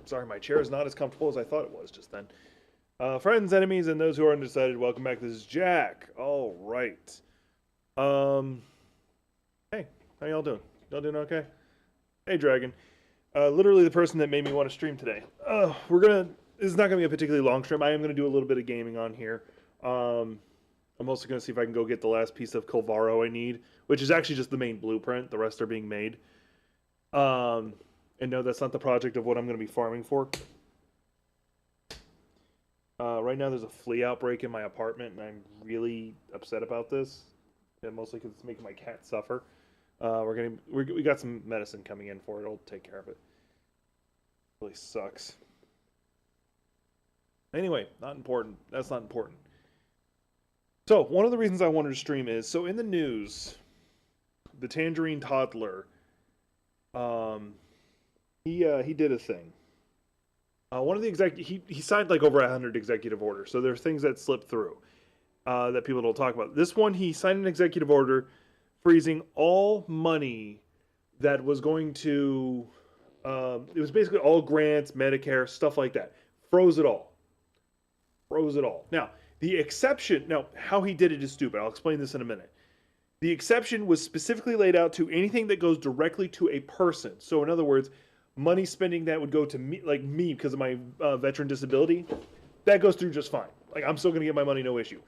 Sorry, my chair is not as comfortable as I thought it was just then. Friends, enemies, and those who are undecided, welcome back. This is Jack. All right. Um, hey, how y'all doing? Y'all doing okay? Hey, Dragon. Literally the person that made me want to stream today. This is not gonna be a particularly long stream. I am gonna do a little bit of gaming on here. I'm also gonna see if I can go get the last piece of Colvaro I need, which is actually just the main blueprint. The rest are being made. Um, and no, that's not the project of what I'm gonna be farming for. Right now, there's a flea outbreak in my apartment, and I'm really upset about this. Yeah, mostly because it's making my cat suffer. We got some medicine coming in for it. It'll take care of it. Really sucks. Anyway, not important. That's not important. So one of the reasons I wanted to stream is so in the news, the Tangerine Toddler, um, he did a thing. One of the he signed like over 100 executive orders. So there's things that slip through that people don't talk about. This one, he signed an executive order freezing all money that was going to. It was basically all grants, Medicare, stuff like that. Froze it all. Froze it all. Now the exception. Now how he did it is stupid. I'll explain this in a minute. The exception was specifically laid out to anything that goes directly to a person. So in other words, money spending that would go to me, like me, because of my veteran disability, that goes through just fine. Like I'm still gonna get my money, no issue.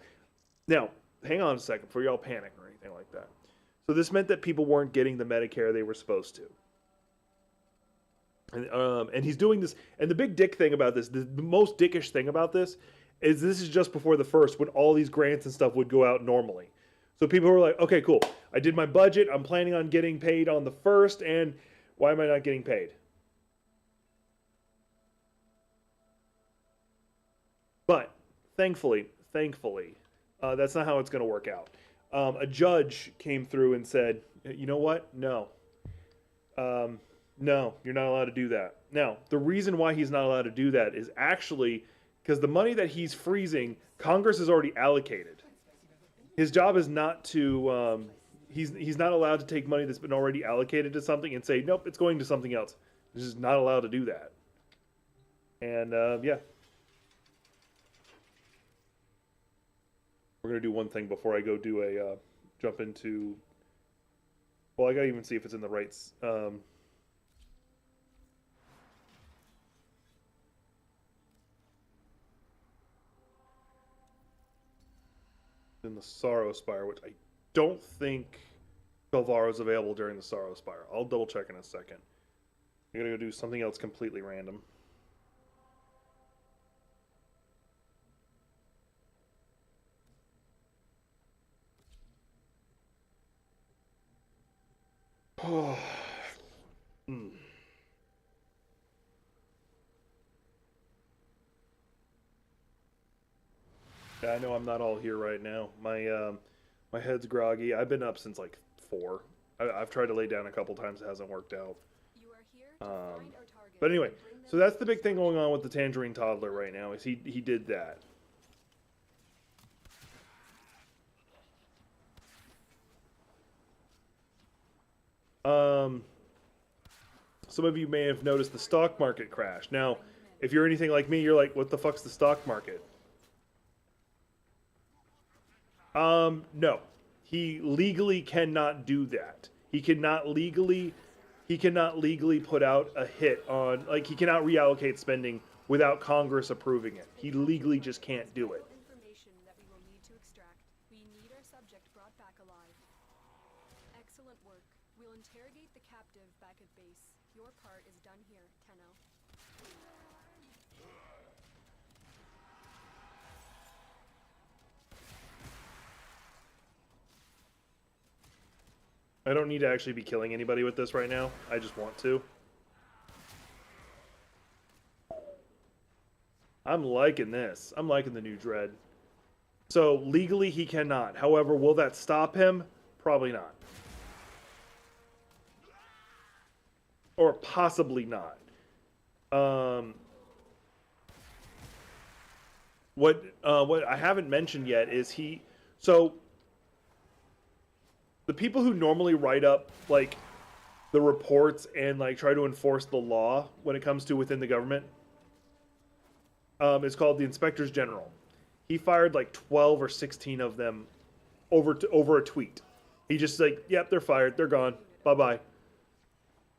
Now, hang on a second before y'all panic or anything like that. So this meant that people weren't getting the Medicare they were supposed to. And he's doing this. And the big dick thing about this, the most dickish thing about this is just before the first, when all these grants and stuff would go out normally. So people were like, okay, cool. I did my budget. I'm planning on getting paid on the first, and why am I not getting paid? But thankfully, that's not how it's going to work out. A judge came through and said, you know what? No. No, you're not allowed to do that. Now, the reason why he's not allowed to do that is actually because the money that he's freezing, Congress has already allocated. His job is not to, he's not allowed to take money that's been already allocated to something and say, nope, it's going to something else. He's just not allowed to do that. And, yeah. We're going to do one thing before I go do a, jump into, well, I got to even see if it's in the right, in the Sorrow Spire, which I don't think Belvaro is available during the Sorrow Spire. I'll double check in a second. I gotta go do something else completely random. Oh. Yeah, I know I'm not all here right now. My head's groggy. I've been up since like 4. I've tried to lay down a couple times. It hasn't worked out. But anyway, so that's the big thing going on with the Tangerine Toddler right now. Is he did that. Some of you may have noticed the stock market crash. Now, if you're anything like me, you're like, what the fuck's the stock market? No. He legally cannot do that. He cannot legally put out a hit on, like, he cannot reallocate spending without Congress approving it. He legally just can't do it. Information that we will need to extract. We need our subject brought back alive. Excellent work. We'll interrogate the captive back at base. Your part is done here, Tenno. I don't need to actually be killing anybody with this right now. I just want to. I'm liking this. I'm liking the new Dread. So, legally he cannot. However, will that stop him? Probably not. Or possibly not. What I haven't mentioned yet is so the people who normally write up like the reports and like try to enforce the law when it comes to within the government. It's called the Inspectors General. He fired like 12 or 16 of them over a tweet. He just like, yep, they're fired, they're gone, bye bye.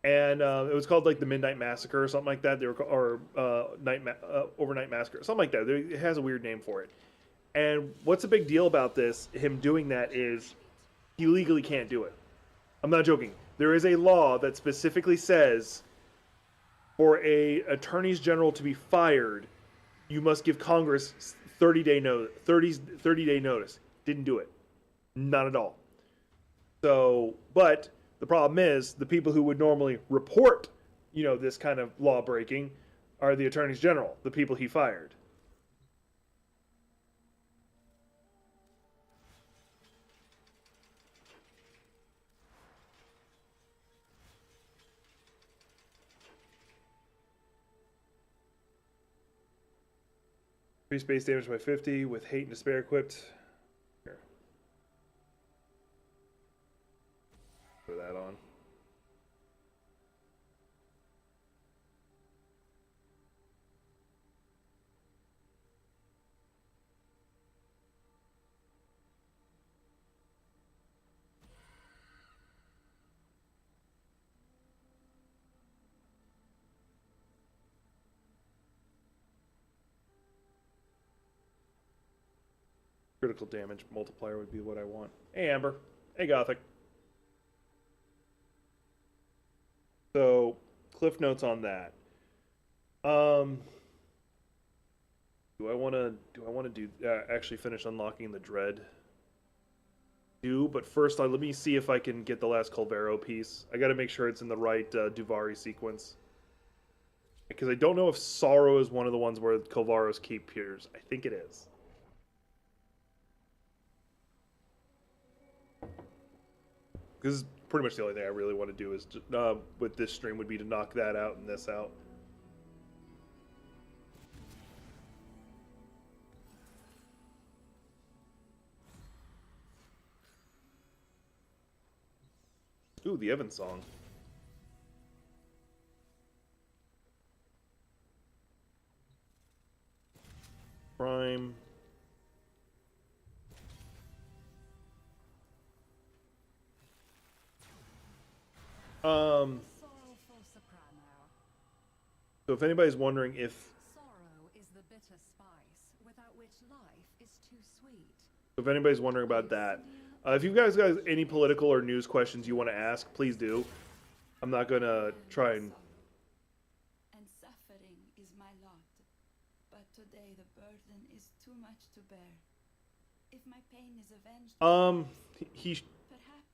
And it was called like the Midnight Massacre or something like that. They were or overnight massacre, something like that. It has a weird name for it. And what's the big deal about this? Him doing that is he legally can't do it. I'm not joking. There is a law that specifically says for a attorneys general to be fired, you must give Congress 30-day notice. 30-day notice. Didn't do it. Not at all. So, but the problem is the people who would normally report, this kind of law breaking are the attorneys general, the people he fired. Increase base damage by 50 with hate and despair equipped. Here. Put that on. Critical damage multiplier would be what I want. Hey, Amber. Hey, Gothic. So, cliff notes on that. Do I want to actually finish unlocking the dread? But first, let me see if I can get the last Colvaro piece. I got to make sure it's in the right Duvari sequence. Because I don't know if Sorrow is one of the ones where Colvaro's Keep appears. I think it is. This is pretty much the only thing I really want to do is with this stream would be to knock that out and this out. Ooh, the Evan song. Prime. So if anybody's wondering if sorrow is the bitter spice without which life is too sweet. If anybody's wondering about that, if you guys got any political or news questions you want to ask, please do. I'm not gonna try and. And suffering is my lot, but today the burden is too much to bear. If my pain is avenged, perhaps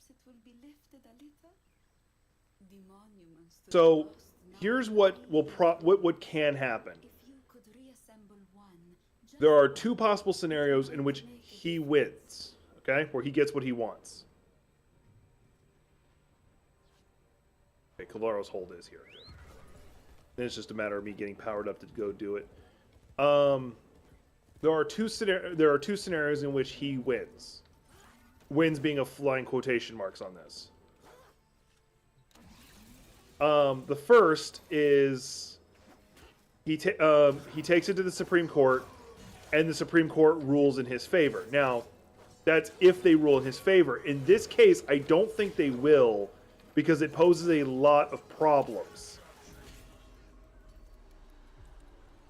it will be lifted a little. The monuments to the So lost now here's what will what can happen. if you could reassemble one, just There are two possible scenarios in which he wins. Okay, where he gets what he wants. Okay, Cavaro's hold is here. Then it's just a matter of me getting powered up to go do it. There are two scenarios in which he wins. Wins being a flying quotation marks on this. The first is he takes it to the Supreme Court, and the Supreme Court rules in his favor. Now, that's if they rule in his favor. In this case, I don't think they will, because it poses a lot of problems.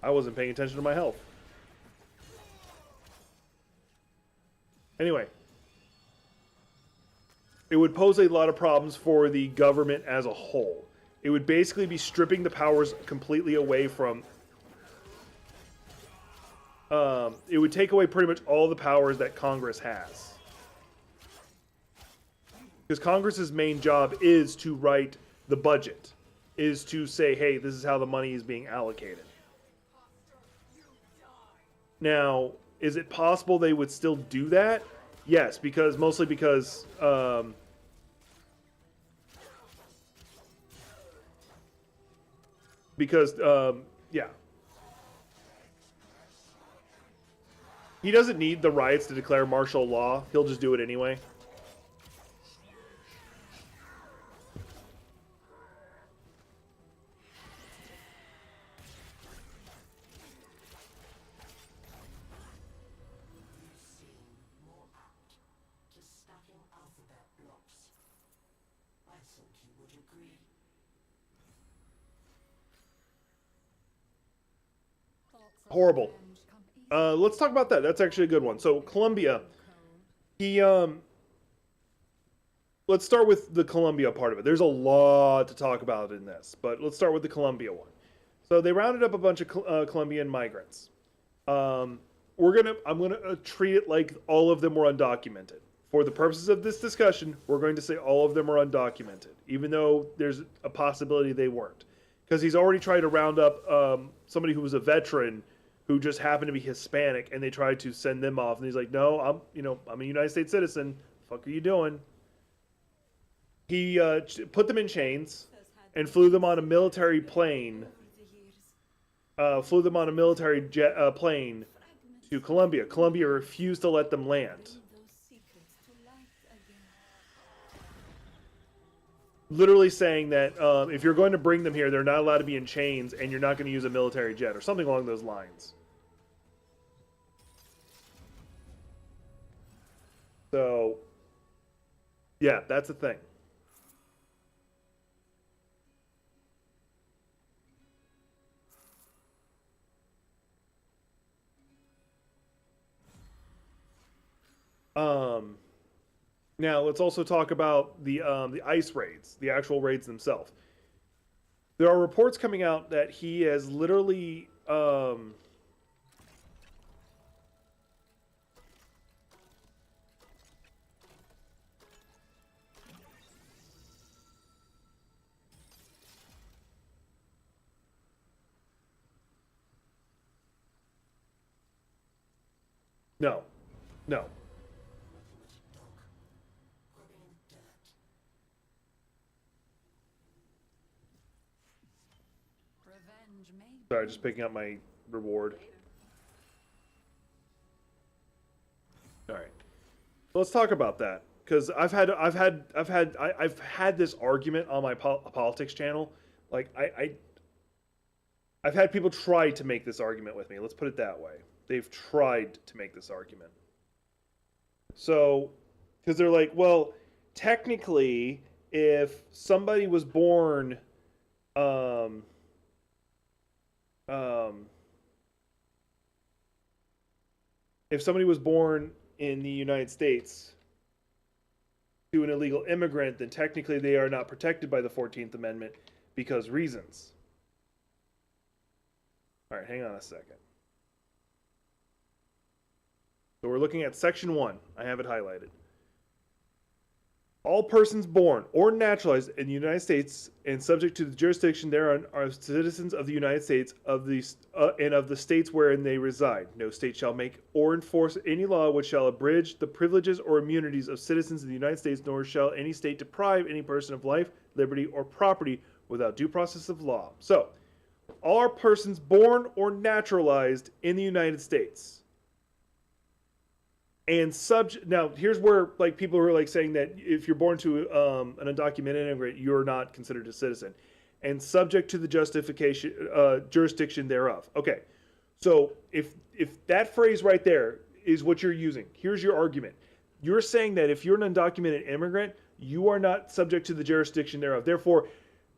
I wasn't paying attention to my health. Anyway, it would pose a lot of problems for the government as a whole. It would basically be stripping the powers completely away from... it would take away pretty much all the powers that Congress has. Because Congress's main job is to write the budget. Is to say, hey, this is how the money is being allocated. Now, is it possible they would still do that? Yes, mostly because yeah. He doesn't need the riots to declare martial law. He'll just do it anyway. Thoughts of Horrible. revenge come easy. Let's talk about that. That's actually a good one. So Colombia, he let's start with the Colombia part of it. There's a lot to talk about in this, but let's start with the Colombia one. So they rounded up a bunch of Colombian migrants. I'm gonna treat it like all of them were undocumented. For the purposes of this discussion, we're going to say all of them are undocumented, even though there's a possibility they weren't, because he's already tried to round up somebody who was a veteran who just happened to be Hispanic, and they tried to send them off, and he's like, "No, I'm a United States citizen. The fuck are you doing?" He put them in chains and flew them on a military plane. Flew them on a military plane to Colombia. Colombia refused to let them land. Literally saying that if you're going to bring them here, they're not allowed to be in chains, and you're not going to use a military jet or something along those lines. So, yeah, that's the thing. Now let's also talk about the ICE raids, the actual raids themselves. There are reports coming out that he has literally no, no. Revenge may Sorry, just picking up my reward. All right, let's talk about that, because I've had this argument on my politics channel. Like I've had people try to make this argument with me. Let's put it that way. They've tried to make this argument. So, because they're like, well, technically, if somebody was born, if somebody was born in the United States to an illegal immigrant, then technically they are not protected by the 14th Amendment because reasons. All right, hang on a second. So we're looking at Section 1. I have it highlighted. All persons born or naturalized in the United States and subject to the jurisdiction thereon are citizens of the United States and of the states wherein they reside. No state shall make or enforce any law which shall abridge the privileges or immunities of citizens of the United States, nor shall any state deprive any person of life, liberty, or property without due process of law. So, all are persons born or naturalized in the United States. And now here's where like people are like saying that if you're born to an undocumented immigrant, you're not considered a citizen, and subject to the jurisdiction thereof. Okay, so if that phrase right there is what you're using, here's your argument. You're saying that if you're an undocumented immigrant, you are not subject to the jurisdiction thereof. Therefore,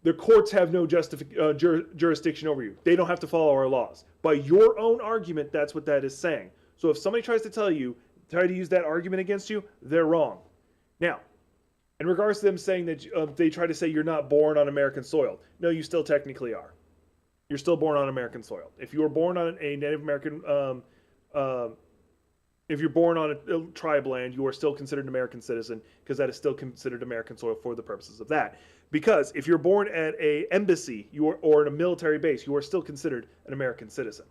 the courts have no jurisdiction over you. They don't have to follow our laws. By your own argument, that's what that is saying. So if somebody tries to try to use that argument against you, they're wrong. Now, in regards to them saying that they try to say you're not born on American soil, no, you still technically are. You're still born on American soil. If you were born on a Native American, if you're born on a tribe land, you are still considered an American citizen because that is still considered American soil for the purposes of that. Because if you're born at an embassy or at a military base, you are still considered an American citizen.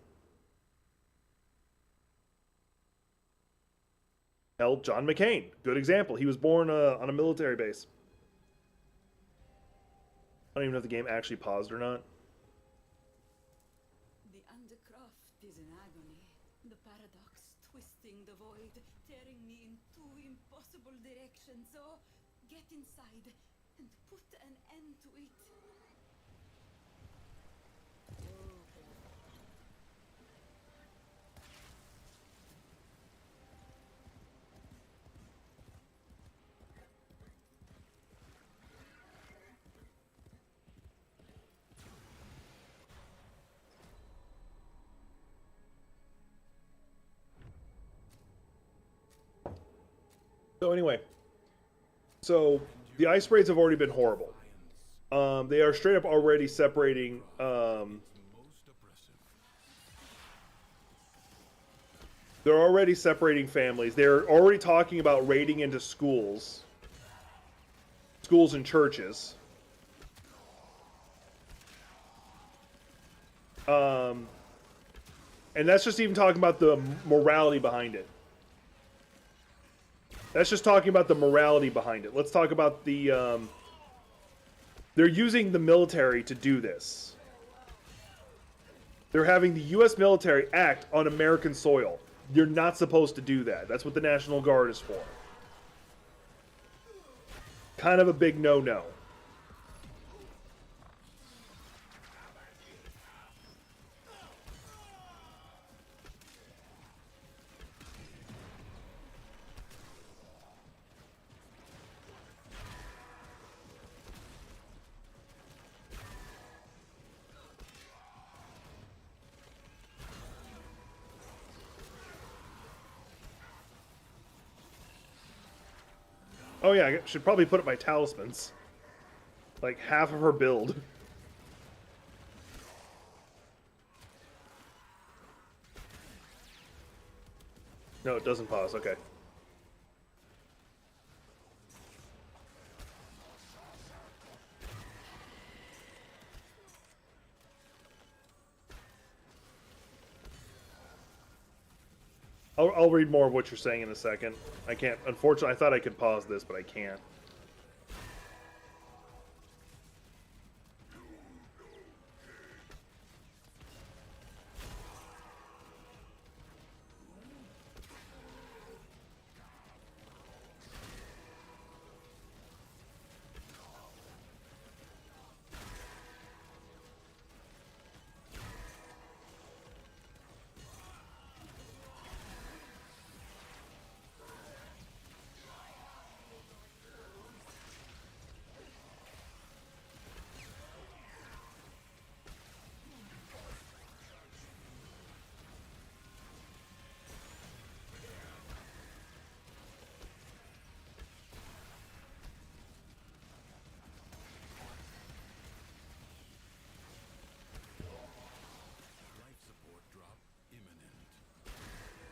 Hell, John McCain, good example. He was born on a military base. I don't even know if the game actually paused or not. The undercroft is in agony. The paradox twisting the void, tearing me in two impossible directions. So get inside and put an end to it. So anyway, so the ice raids have already been horrible. They are straight up already separating. They're already separating families. They're already talking about raiding into schools and churches. And that's just even talking about the morality behind it. That's just talking about the morality behind it. Let's talk about the... they're using the military to do this. They're having the U.S. military act on American soil. You're not supposed to do that. That's what the National Guard is for. Kind of a big no-no. Oh yeah, I should probably put up my talismans. Like half of her build. No, it doesn't pause. Okay. I'll read more of what you're saying in a second. I can't. Unfortunately, I thought I could pause this, but I can't.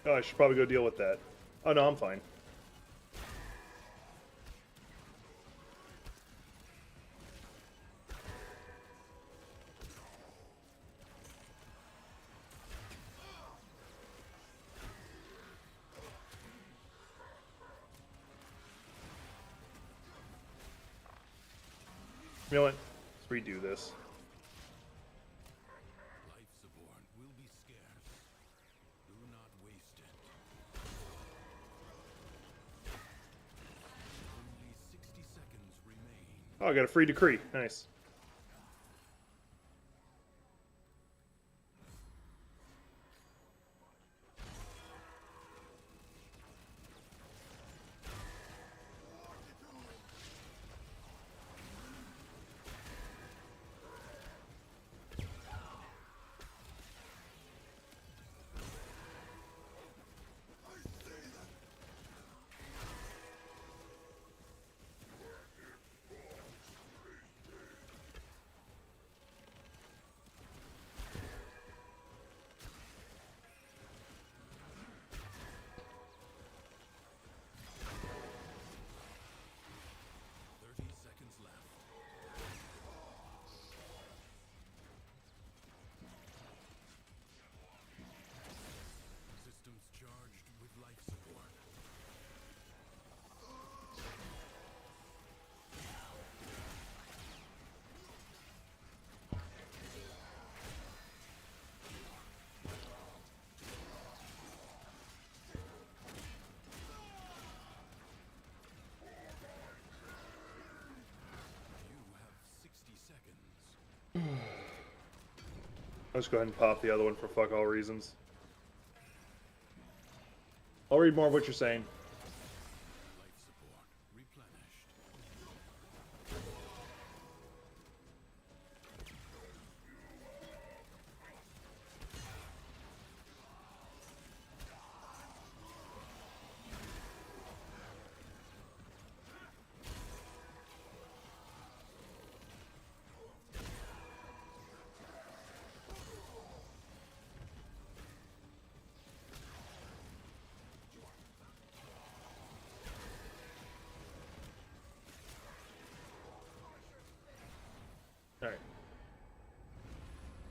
Oh, I should probably go deal with that. Oh no, I'm fine. You know what? Let's redo this. Life support will be scarce. Do not waste it. Only 60 seconds remain. Oh, I got a free decree. Nice. Systems charged with life support. You have 60 seconds. I'll just go ahead and pop the other one for fuck all reasons. I'll read more of what you're saying. Life support replenished. All right.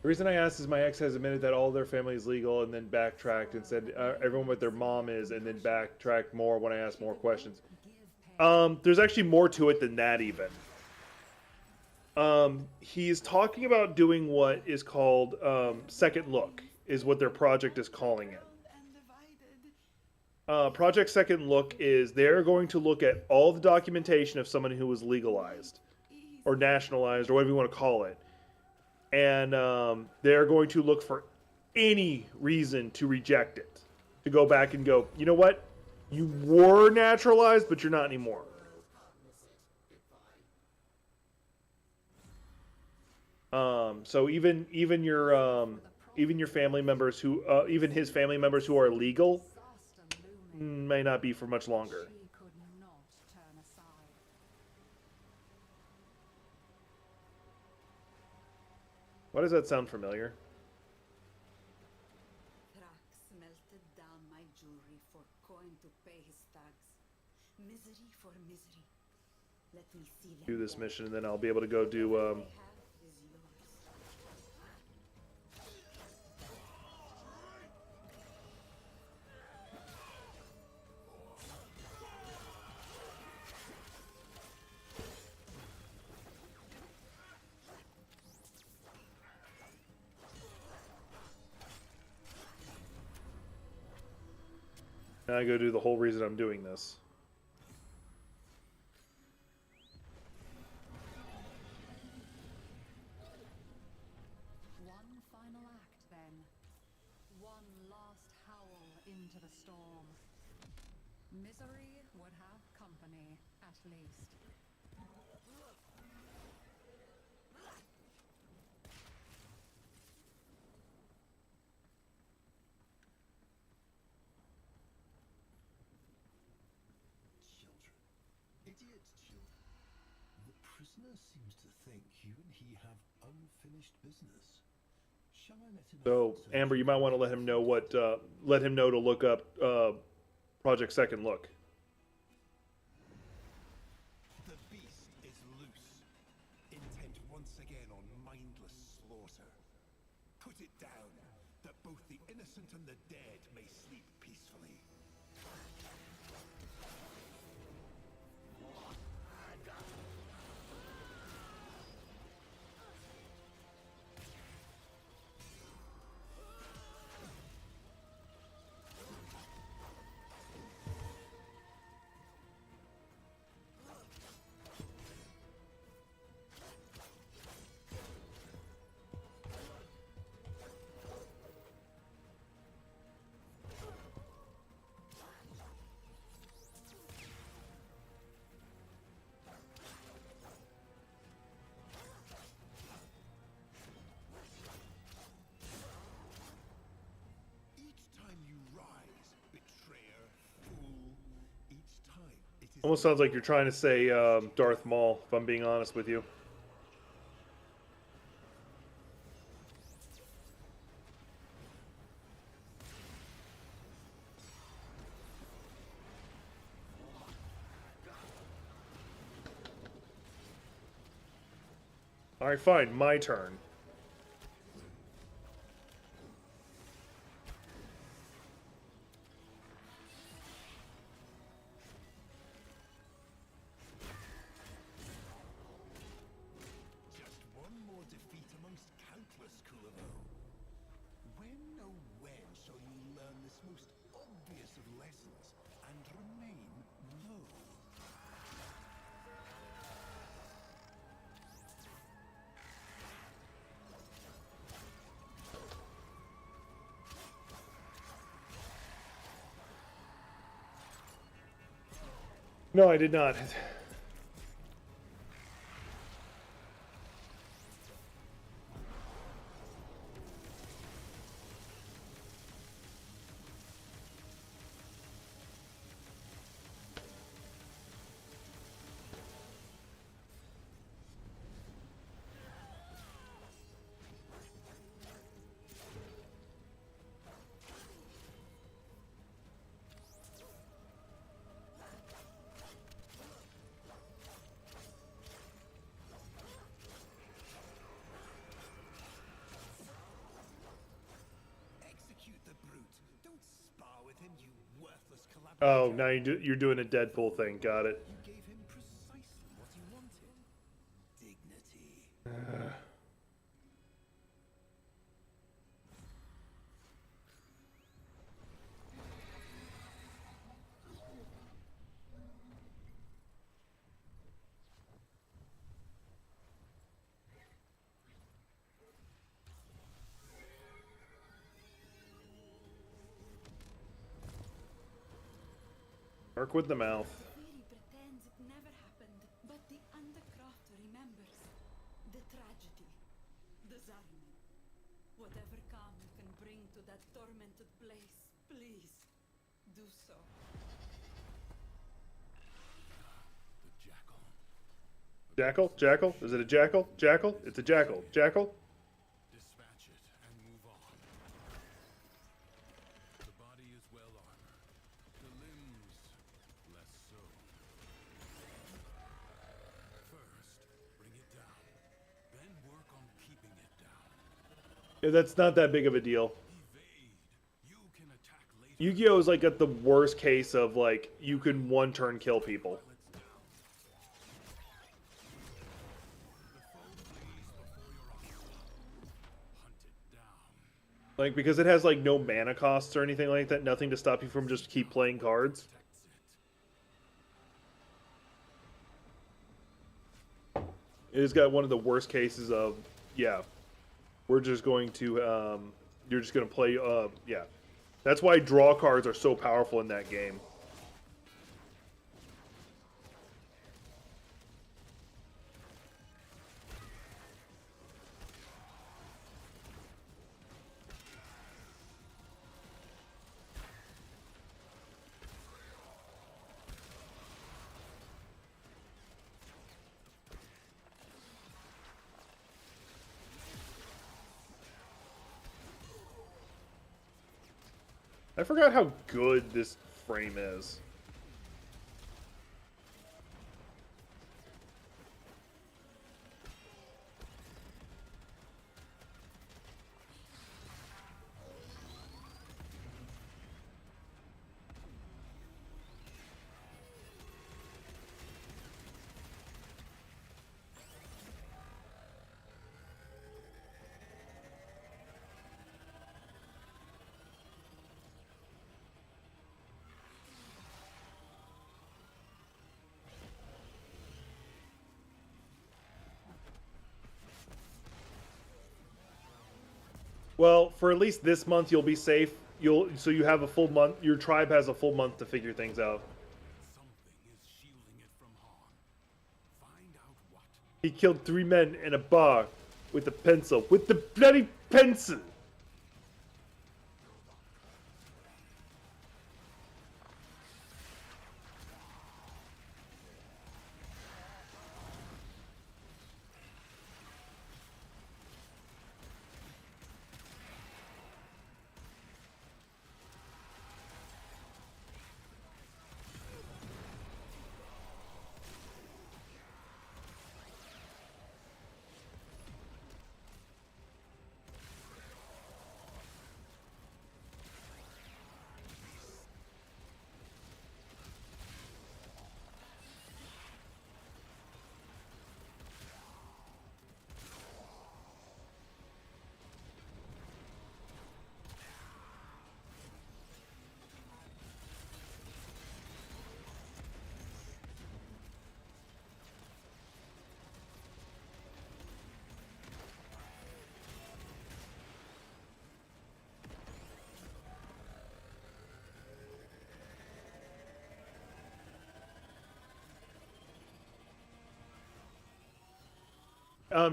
The reason I asked is my ex has admitted that all their family is legal, and then backtracked and said everyone but their mom is, and then backtracked more when I asked more questions. There's actually more to it than that, even. He's talking about doing what is called Second Look, is what their project is calling it. Project Second Look is they're going to look at all the documentation of someone who was legalized or nationalized or whatever you want to call it. And they're going to look for any reason to reject it. To go back and go, you know what? You were naturalized, but you're not anymore. So even your family members who even his family members who are legal may not be for much longer. She could not turn aside. Why does that sound familiar? Thrax melted down my jewelry for coin to pay his tax. Misery for misery. Let me see them Do this go. mission, and then I'll be able to go do. What they have is yours. Now I go do the whole reason I'm doing this. One final act, then. One last howl into the storm. Misery would have company, at least. Children. Idiot children. The prisoner seems to think you and he have unfinished business. Shall I let him So out to Amber, you might want to let him know what. Let him know to look up Project Second Look. The beast is loose, intent once again on mindless slaughter. Put it down, that both the innocent and the dead may sleep peacefully. Each time you rise, betrayer, fool, each time it is Almost sounds like you're trying to say Darth Maul, if I'm being honest with you. Alright, fine. My turn. just one more defeat amongst countless, Kulavo. When, oh when, shall you learn this most obvious of lessons and remain low? No, I did not. Oh, now you're doing a Deadpool thing. Got it. You gave him precisely what he wanted. Dignity. Mark with the mouth. Viri pretends it never happened, but the Undercroft remembers. The tragedy. The Zarman. Whatever calm you can bring to that tormented place, please, do so. The jackal. Jackal? Jackal? Is it a jackal? Jackal? It's a jackal. Jackal? Dispatch it and move on. The body is well armored. The limbs, less so. First, bring it down. Then work on keeping it down. Yeah, that's not that big of a deal. Evade. You can attack later. Yu-Gi-Oh is like at the worst case of like you can one turn kill people. Let's down. The foe flees before your onslaught. Hunt it down. Like because it has like no mana costs or anything like that, nothing to stop you from just keep playing cards. Protects it. It has got one of the worst cases of yeah, we're just going to you're just gonna play yeah. That's why draw cards are so powerful in that game. I forgot how good this frame is. Well, for at least this month, you'll be safe. So you have a full month. Your tribe has a full month to figure things out. Something is shielding it from harm. Find out what. He killed 3 men in a bar with a pencil. With the bloody pencil!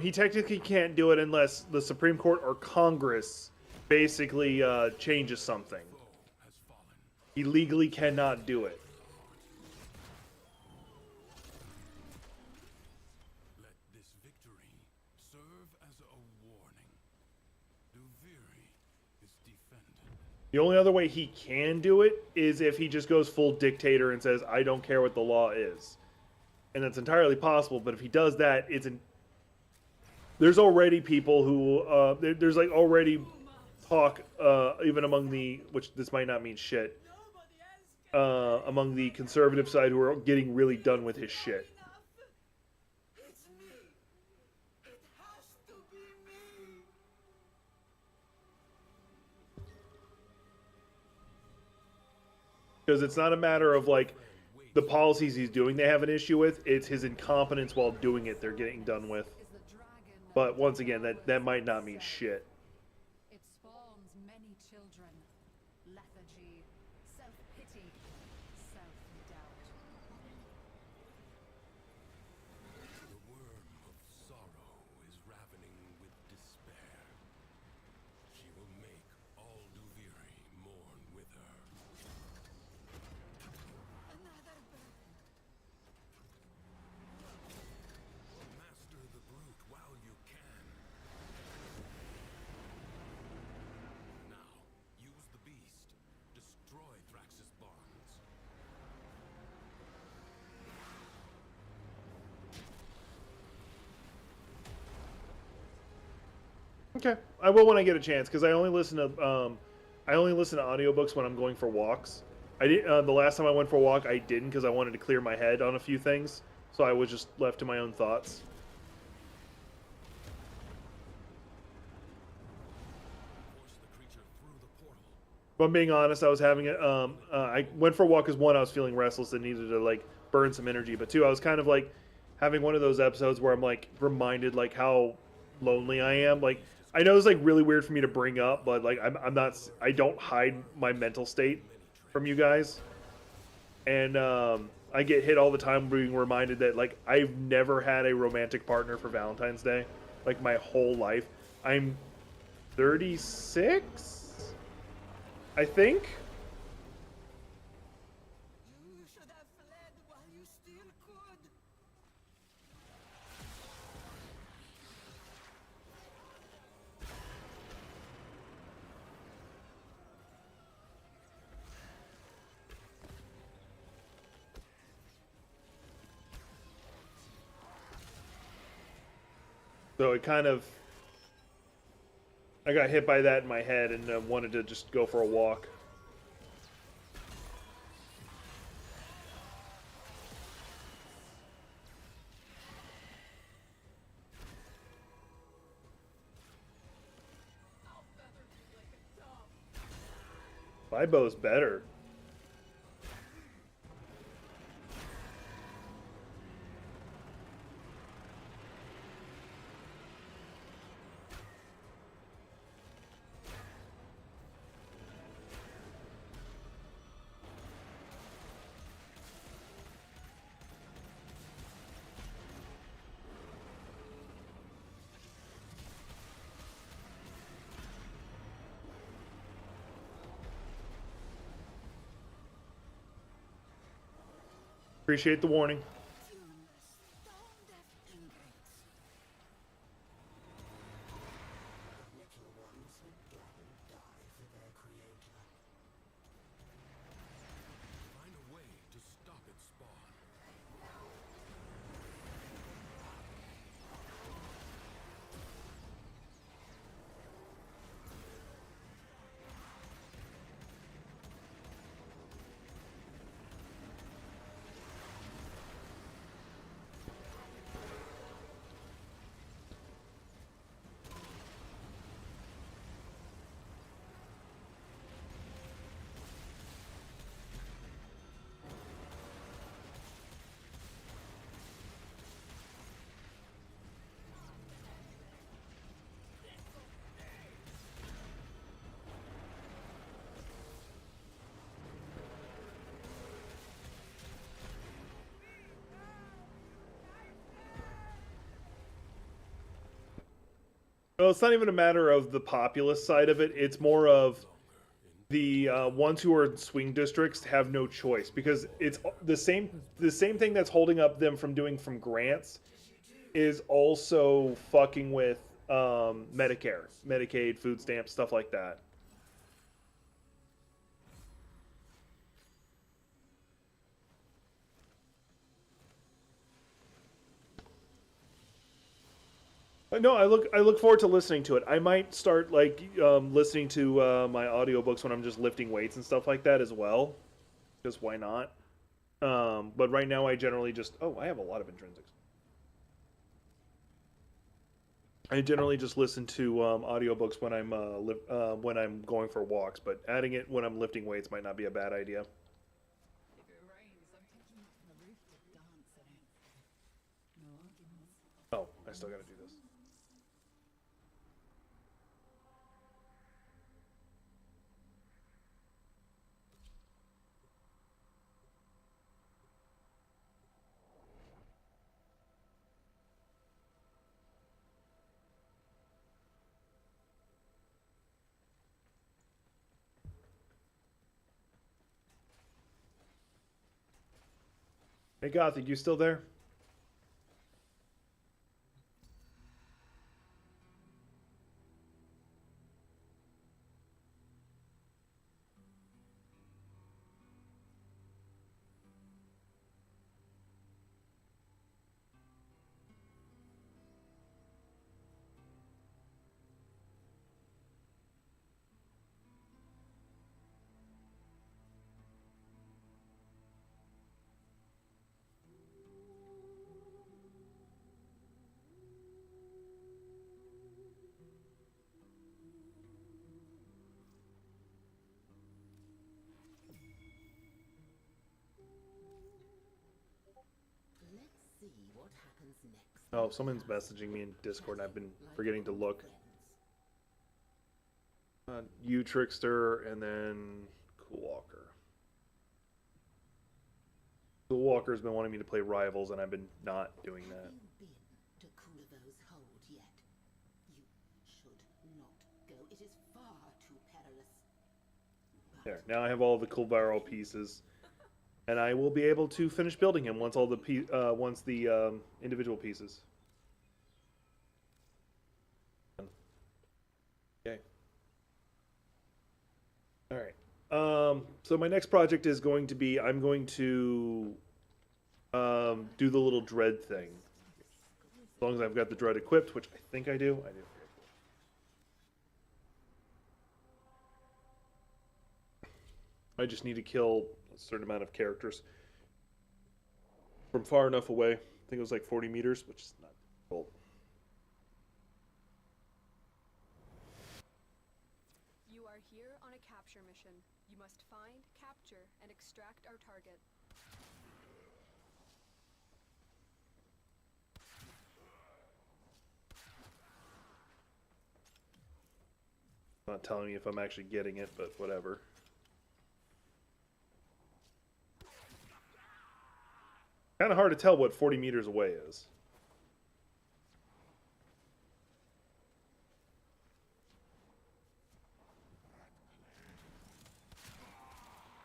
He technically can't do it unless the Supreme Court or Congress basically changes something. Foe has fallen. He legally cannot do it. Let this victory serve as a warning. Duviri is defended. The only other way he can do it is if he just goes full dictator and says, I don't care what the law is. And that's entirely possible, but if he does that, there's already people who, there's like already talk, even among the, which this might not mean shit, Nobody else among the conservative side who are getting really done with his shit. Enough! It's me! It has to be me! Because it's not a matter of like the policies he's doing they have an issue with, it's his incompetence while doing it they're getting done with. Is the dragon But once again, that might not mean shit. It spawns many children. Lethargy, self-pity, self-doubt. The worm of sorrow is ravening with despair. She will make all Duviri mourn with her. Another burn. Master the brute while you can. Now, use the beast. Destroy Thrax's bonds. Okay, I will when I get a chance because I only listen to audiobooks when I'm going for walks. I did the last time I went for a walk I didn't because I wanted to clear my head on a few things, so I was just left to my own thoughts. Force the creature through the portal. If I'm being honest, I was having it. I went for a walk because one, I was feeling restless and needed to like burn some energy, but two, I was kind of like having one of those episodes where I'm like reminded like how lonely I am. Like I know it's like really weird for me to bring up, but like I'm not. I don't hide my mental state from you guys, and I get hit all the time being reminded that like I've never had a romantic partner for Valentine's Day, like my whole life. I'm 36, I think. You should have fled while you still could. So it kind of, I got hit by that in my head and wanted to just go for a walk. My bow's better. Appreciate the warning. Tuneless, tone-deaf ingrates. Find a way to stop its spawn. Well, it's not even a matter of the populist side of it. It's more of the ones who are in swing districts have no choice because it's the same thing that's holding up them from doing from grants is also fucking with Medicare, Medicaid, food stamps, stuff like that. No, I look forward to listening to it. I might start like listening to my audiobooks when I'm just lifting weights and stuff like that as well. because why not? But right now I generally just I have a lot of intrinsics. I generally just listen to audiobooks when I'm going for walks, but adding it when I'm lifting weights might not be a bad idea. If it rains, I'm taking you to the roof to dance in it. No arguments. Oh, I still gotta do this. Hey Gothic, you still there? Let's see what happens next. Oh, someone's messaging me in Discord and I've been forgetting to look. You Trickster and then Cool Walker. Cool Walker's been wanting me to play Rivals and I've been not doing that. Have you been to Kulivo's hold yet? You should not go. It is far too perilous. There, now I have all the Kulvaro pieces, and I will be able to finish building him once all the individual pieces. Okay. All right. So my next project is going to be I'm going to do the little dread thing. As long as I've got the dread equipped, which I think I do. I do. I just need to kill a certain amount of characters from far enough away. I think it was like 40 meters, which is not difficult. You are here on a capture mission. You must find, capture, and extract our target. Not telling me if I'm actually getting it, but whatever. Kind of hard to tell what 40 meters away is.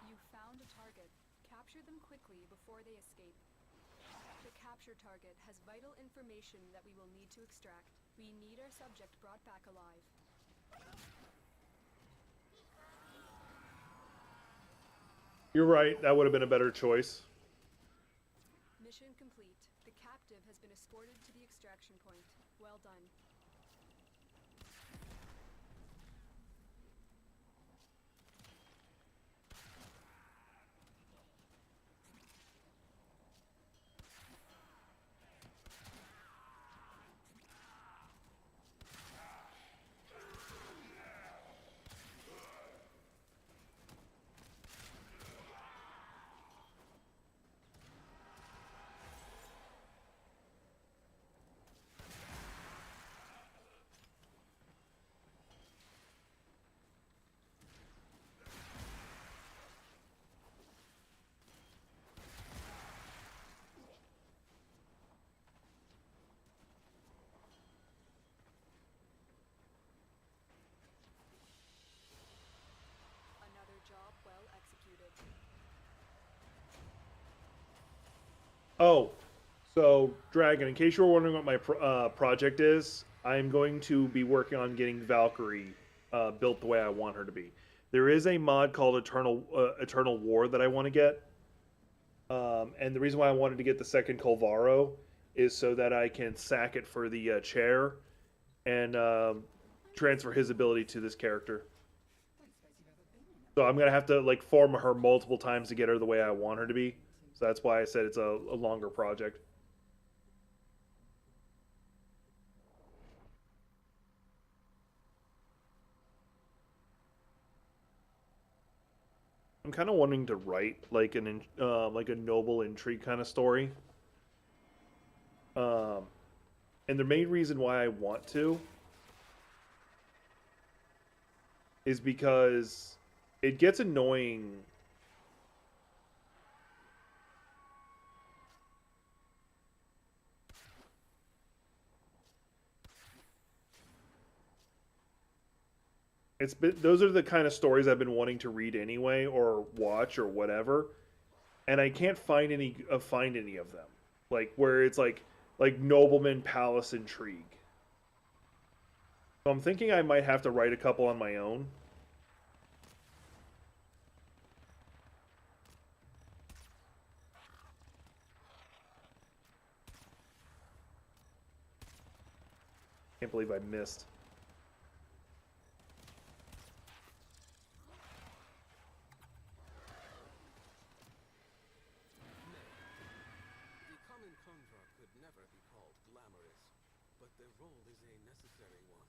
You found a target. Capture them quickly before they escape. The capture target has vital information that we will need to extract. We need our subject brought back alive. You're right, that would have been a better choice. Mission complete. The captive has been escorted to the extraction point. Well done. Another job well executed. Oh, so Dragon, in case you were wondering what my project is, I'm going to be working on getting Valkyrie built the way I want her to be. There is a mod called Eternal War that I want to get, and the reason why I wanted to get the second Kulvaro is so that I can sack it for the chair and transfer his ability to this character. So I'm gonna have to like farm her multiple times to get her the way I want her to be. So that's why I said it's a longer project. I'm kind of wanting to write like like a noble intrigue kind of story. Um, and the main reason why I want to is because it gets annoying. It's been those are the kind of stories I've been wanting to read anyway, or watch, or whatever, and I can't find any of them. Like where it's like nobleman palace intrigue. So I'm thinking I might have to write a couple on my own. Can't believe I missed. The common conjure could never be called glamorous, but their role is a necessary one.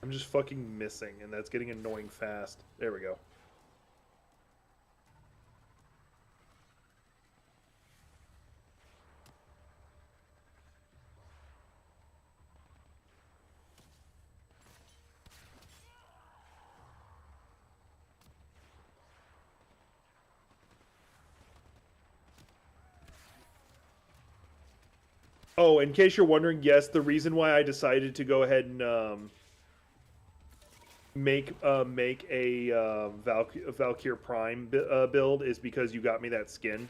I'm just fucking missing, and that's getting annoying fast. There we go. Oh, in case you're wondering, yes, the reason why I decided to go ahead and make a Valkyr Prime build is because you got me that skin.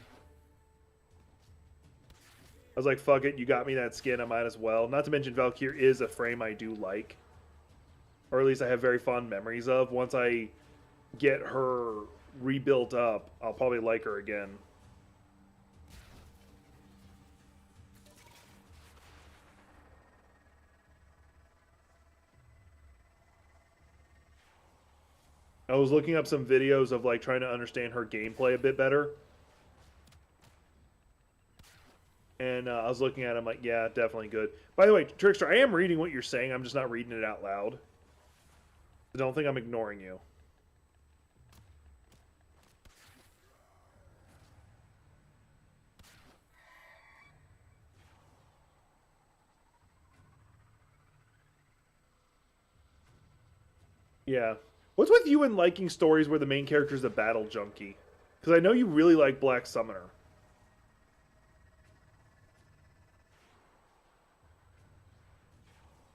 I was like, fuck it, you got me that skin, I might as well. Not to mention Valkyr is a frame I do like. Or at least I have very fond memories of. Once I get her rebuilt up, I'll probably like her again. I was looking up some videos of like trying to understand her gameplay a bit better. And I was looking at it, I'm like, yeah, definitely good. By the way, Trickster, I am reading what you're saying. I'm just not reading it out loud. I don't think I'm ignoring you. Yeah. What's with you and liking stories where the main character is a battle junkie? Because I know you really like Black Summoner.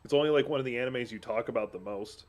It's only like one of the animes you talk about the most.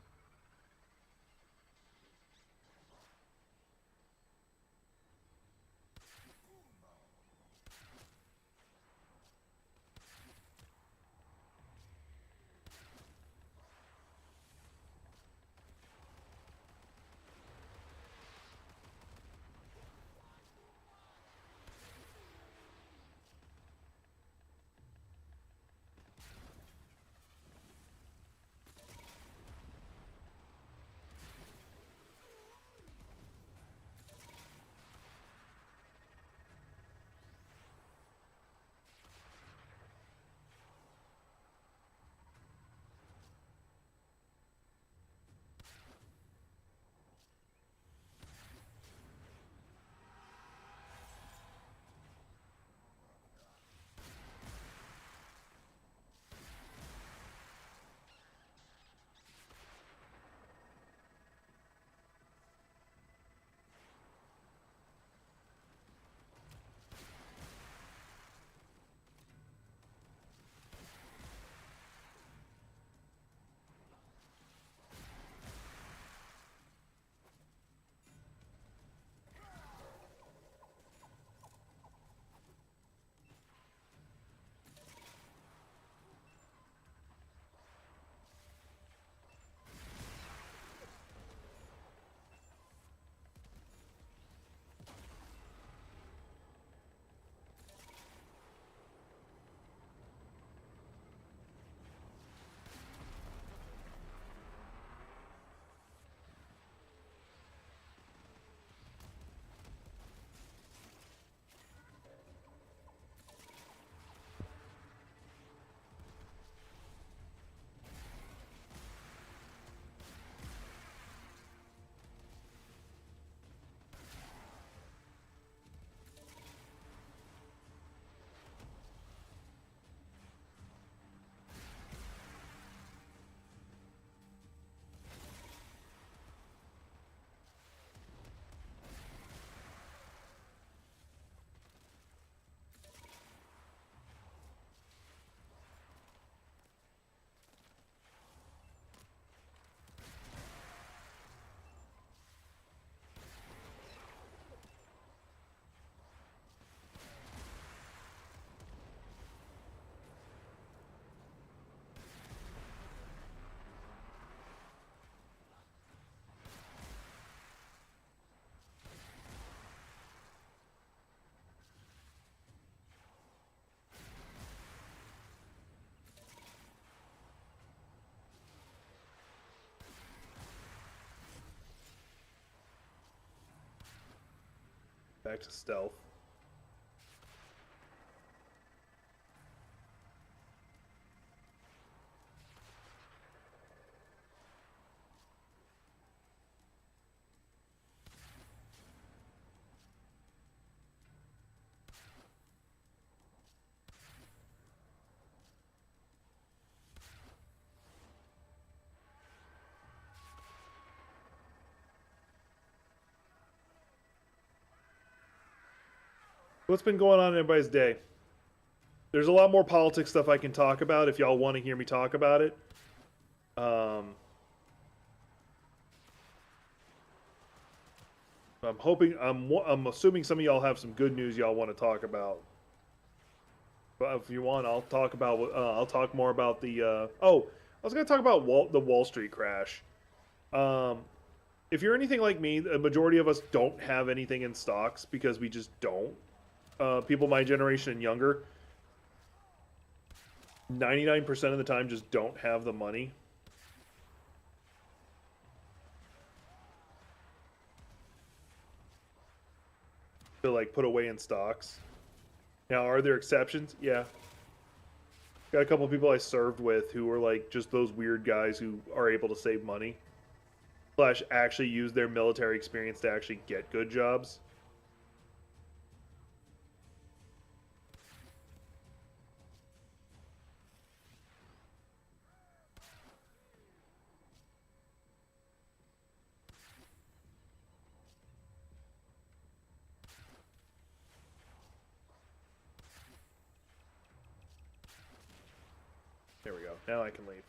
Back to stealth. What's been going on in everybody's day? There's a lot more politics stuff I can talk about if y'all want to hear me talk about it. I'm hoping, I'm assuming some of y'all have some good news y'all want to talk about. But if you want, I'll talk about. I'll talk more about the. Oh, I was going to talk about the Wall Street crash. If you're anything like me, the majority of us don't have anything in stocks because we just don't. People my generation and younger, 99% of the time just don't have the money. To like put away in stocks. Now, are there exceptions? Yeah. Got a couple of people I served with who were like just those weird guys who are able to save money. Slash actually use their military experience to actually get good jobs. There we go. Now I can leave.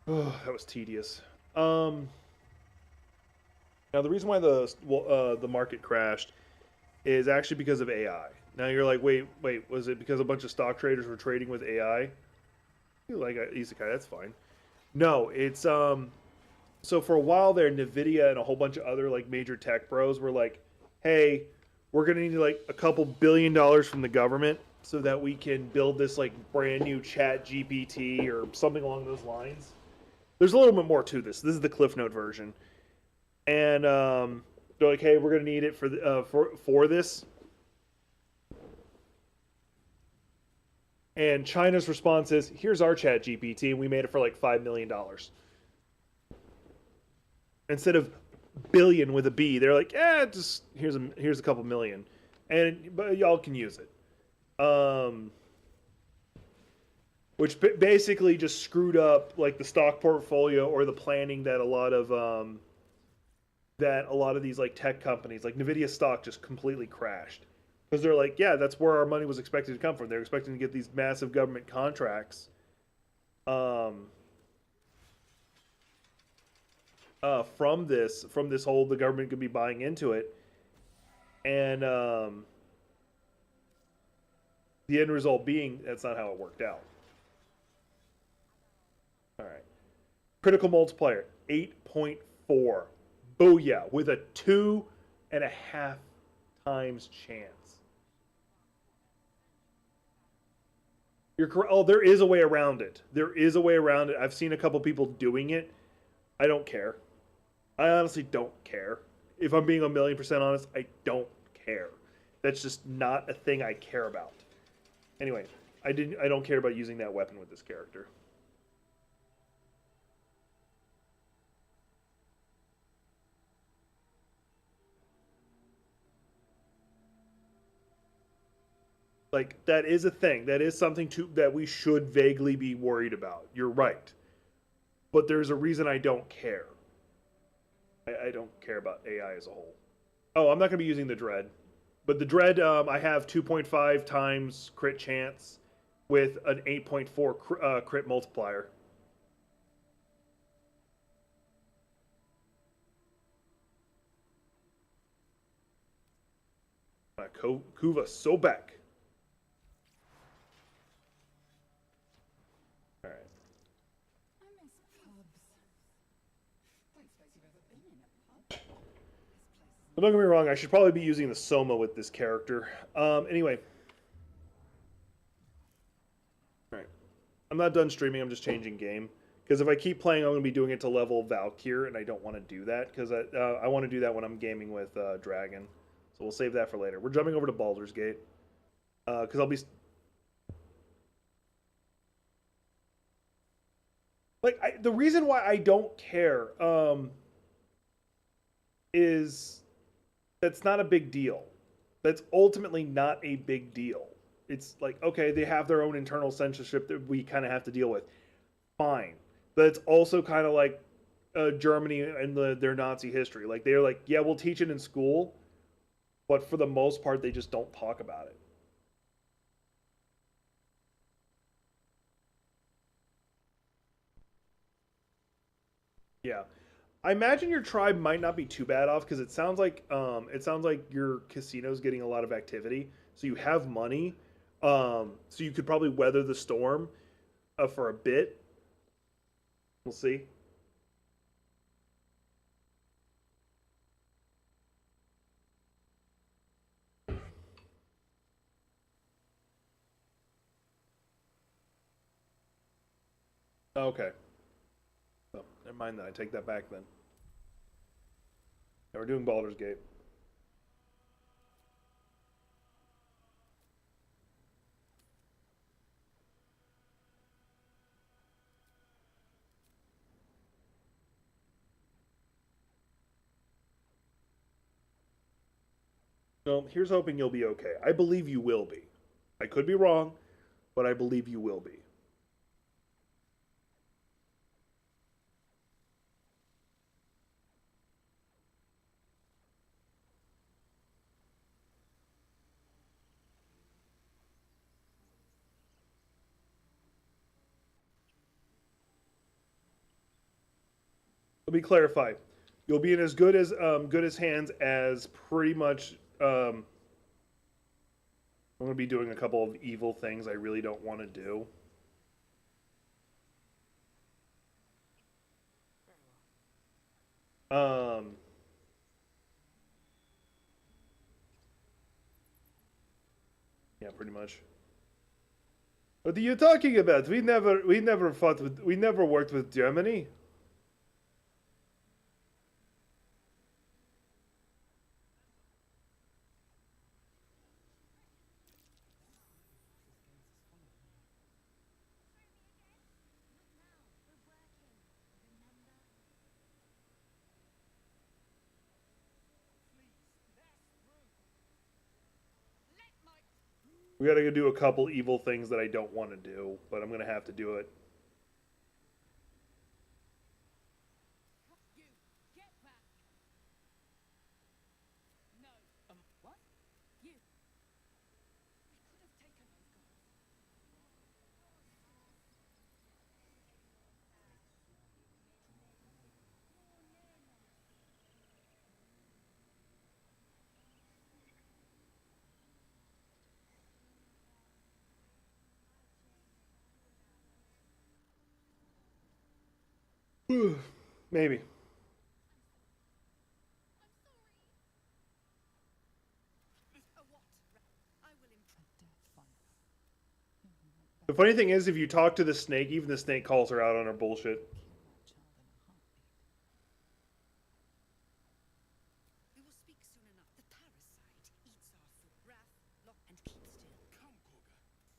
Oh, that was tedious. Now the reason why the market crashed is actually because of AI. Now you're like, wait, was it because a bunch of stock traders were trading with AI? You like Isekai, that's fine. No, it's so for a while there, Nvidia and a whole bunch of other like major tech bros were like, hey, we're gonna need like a couple $1 billion from the government so that we can build this like brand new Chat GPT or something along those lines. There's a little bit more to this. This is the Cliff Note version, and they're like, "Hey, we're gonna need it for this." And China's response is, "Here's our Chat GPT, and we made it for like $5 million." Instead of billion with a B, they're like, just here's a couple million, but y'all can use it. Which basically just screwed up like the stock portfolio or the planning that a lot of these like tech companies, like Nvidia stock, just completely crashed because they're like, yeah, that's where our money was expected to come from. They're expecting to get these massive government contracts, from this whole the government could be buying into it, and the end result being that's not how it worked out. All right. Critical multiplier, 8.4. Booyah. With a 2.5 times chance. You're correct. Oh, there is a way around it. There is a way around it. I've seen a couple people doing it. I don't care. I honestly don't care. If I'm being 1,000,000% honest, I don't care. That's just not a thing I care about. Anyway, I don't care about using that weapon with this character. Like, that is a thing. That is something that we should vaguely be worried about. You're right. But there's a reason I don't care. I don't care about AI as a whole. Oh, I'm not going to be using the Dread. But the Dread, I have 2.5 times crit chance with an 8.4 crit multiplier. Kuva Sobek. All right. I miss pubs. Don't suppose you've ever been in a pub? This place is But don't get me wrong, I should probably be using the Soma with this character. Anyway. Alright. I'm not done streaming, I'm just changing game. Because if I keep playing, I'm going to be doing it to level Valkyr, and I don't want to do that, because I want to do that when I'm gaming with Dragon. So we'll save that for later. We're jumping over to Baldur's Gate. Because I'll be... Like, the reason why I don't care is that's not a big deal. That's ultimately not a big deal. It's like, okay, they have their own internal censorship that we kind of have to deal with. Fine. But it's also kind of like Germany and their Nazi history. Like, they're like, yeah, we'll teach it in school, but for the most part, they just don't talk about it. Yeah. I imagine your tribe might not be too bad off because it sounds like your casino's getting a lot of activity, so you have money, so you could probably weather the storm for a bit. We'll see. Okay. Oh, never mind that. I take that back then. Yeah, we're doing Baldur's Gate. Well, here's hoping you'll be okay. I believe you will be. I could be wrong, but I believe you will be. Let me clarify. You'll be in as good as hands as pretty much. I'm going to be doing a couple of evil things I really don't want to do. Yeah, pretty much. What are you talking about? We never fought with, we never worked with Germany. We gotta go do a couple evil things that I don't want to do, but I'm gonna have to do it. You get back. No. What? You. We could have taken those guys. Maybe. The funny thing is, if you talk to the snake, even the snake calls her out on her bullshit. We will speak soon enough. The parasite eats our food. Wrath, lock, and keep still. Come, Koga.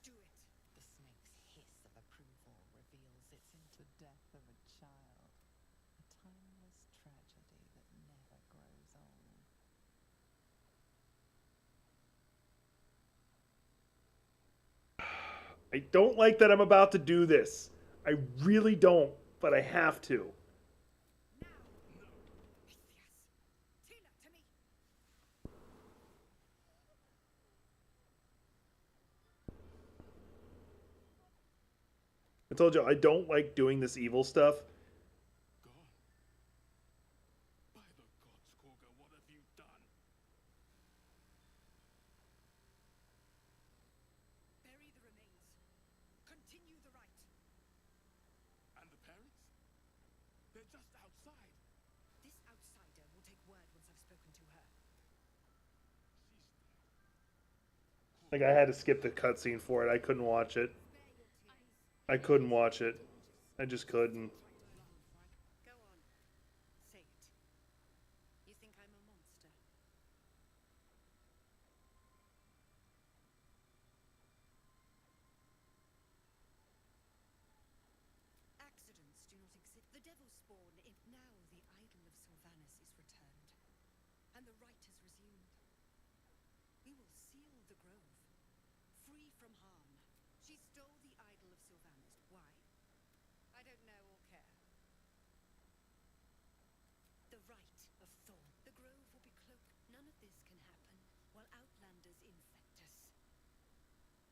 Do it. The snake's hiss of approval reveals it's into death of a child. A timeless tragedy that never grows old. I don't like that I'm about to do this. I really don't, but I have to. Now. No. Pythias. Tina, to me. I told you I don't like doing this evil stuff. Gone. By the gods, Koga, what have you done? Bury the remains. Continue the rite. And the parents? They're just outside. This outsider will take word once I've spoken to her. She's dead. Like, I had to skip the cutscene for it. I couldn't watch it. I couldn't watch it. I just couldn't. Go on. Say it. You think I'm a monster? The right is resumed. We will seal the grove, free from harm. She stole the idol of Sylvanas. Why? I don't know or care. The right of Thorn. The grove will be cloaked. None of this can happen while Outlanders infect us.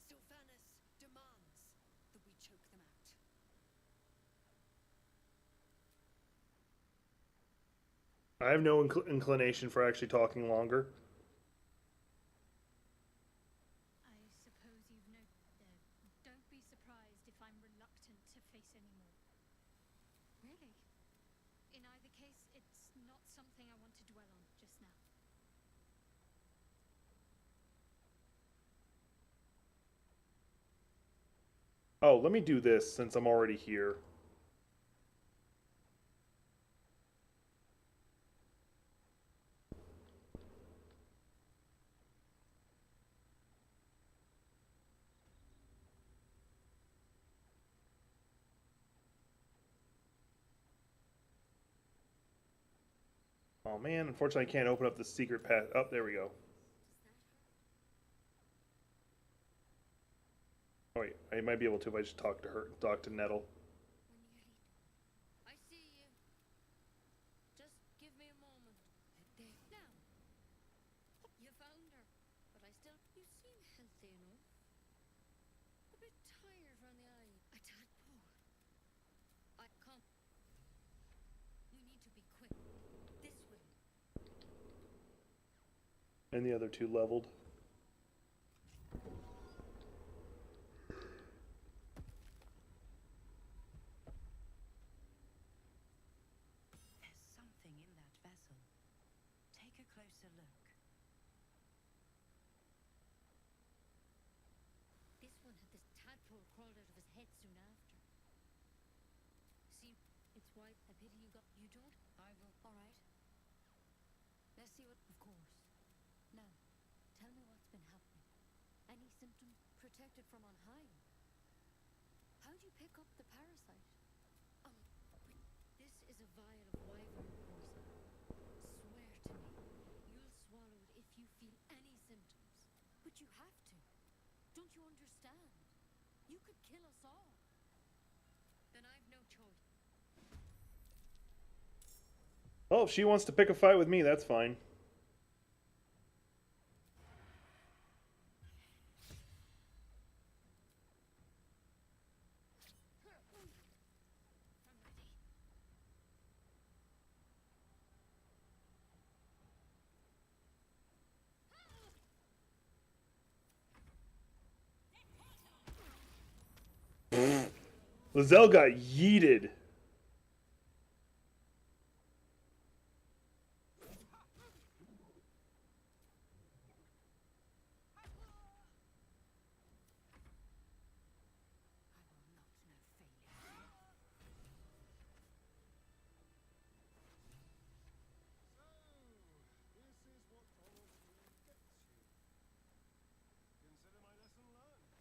Sylvanas demands that we choke them out. I have no inclination for actually talking longer. I suppose you've no... don't be surprised if I'm reluctant to face any more. Really? In either case, it's not something I want to dwell on just now. Oh, let me do this since I'm already here. Oh man, unfortunately I can't open up the secret path. Oh, there we go. Oh wait, I might be able to if I just talk to her, talk to Nettle. I see you. Just give me a moment. Now. You found her. But I still... You seem healthy enough. A bit tired around the eye. A tadpole. I can't... We need to be quick. This way. And the other two leveled. There's something in that vessel. Take a closer look. This one had this tadpole crawled out of his head soon after. See, it's white. I pity you got... You don't? I will. All right. Let's see what... Of course. Now, tell me what's been happening. Any symptoms protected from on high? How'd you pick up the parasite? This is a vial of wyvern poison. Swear to me, you'll swallow it if you feel any symptoms. But you have to. Don't you understand? You could kill us all. Then I've no choice. Oh, if she wants to pick a fight with me, that's fine. Lizelle got yeeted. Consider my lesson learned.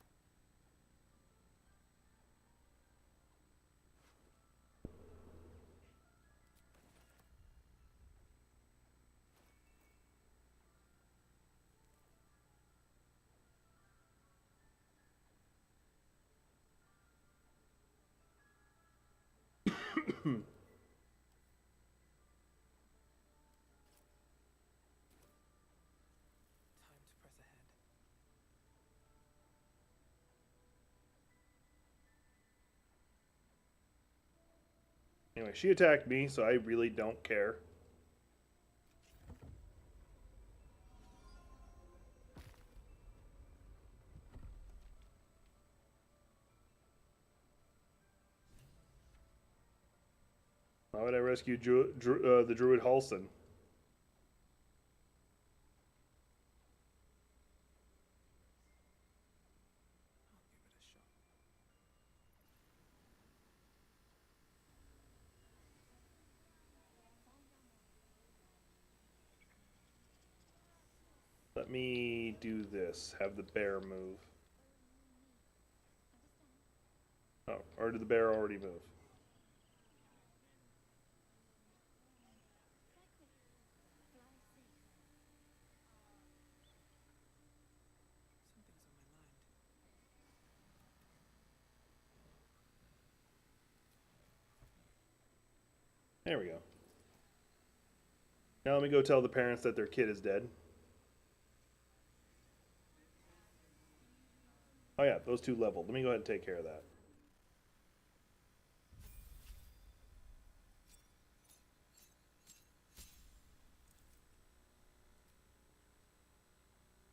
Time to press ahead. Anyway, she attacked me, so I really don't care. Why would I rescue the druid Halson? I'll give it a shot. Let me do this. Have the bear move. Oh, or did the bear already move? There we go. Now let me go tell the parents that their kid is dead. Oh yeah, those two leveled. Let me go ahead and take care of that.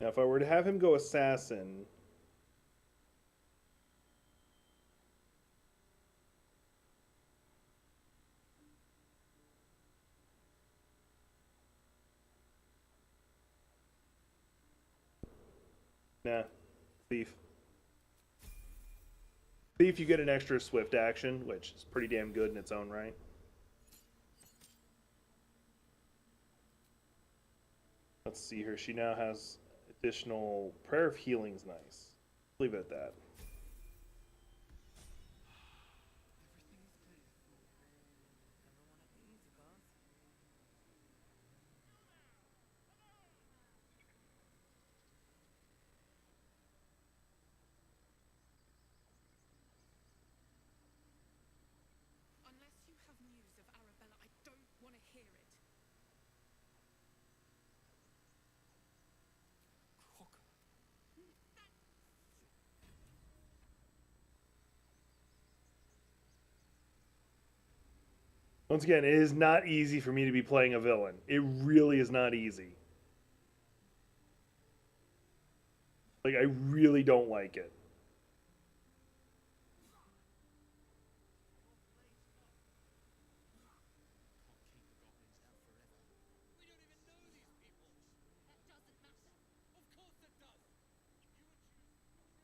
Now if I were to have him go assassin, nah, thief. Thief, you get an extra swift action, which is pretty damn good in its own right. Let's see here. She now has additional Prayer of Healing's nice. Leave it at that. Unless you have news of Arabella, I don't want to hear it. Crocker. Once again, it is not easy for me to be playing a villain. It really is not easy. Like, I really don't like it.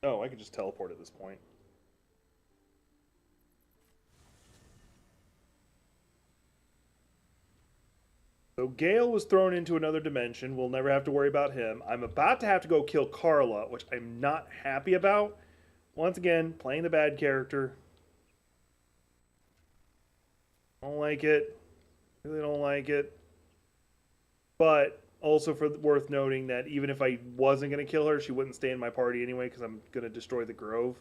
Oh, I could just teleport at this point. So Gale was thrown into another dimension. We'll never have to worry about him. I'm about to have to go kill Carla, which I'm not happy about. Once again, playing the bad character. Don't like it. Really don't like it. But also worth noting that even if I wasn't going to kill her, she wouldn't stay in my party anyway because I'm going to destroy the Grove.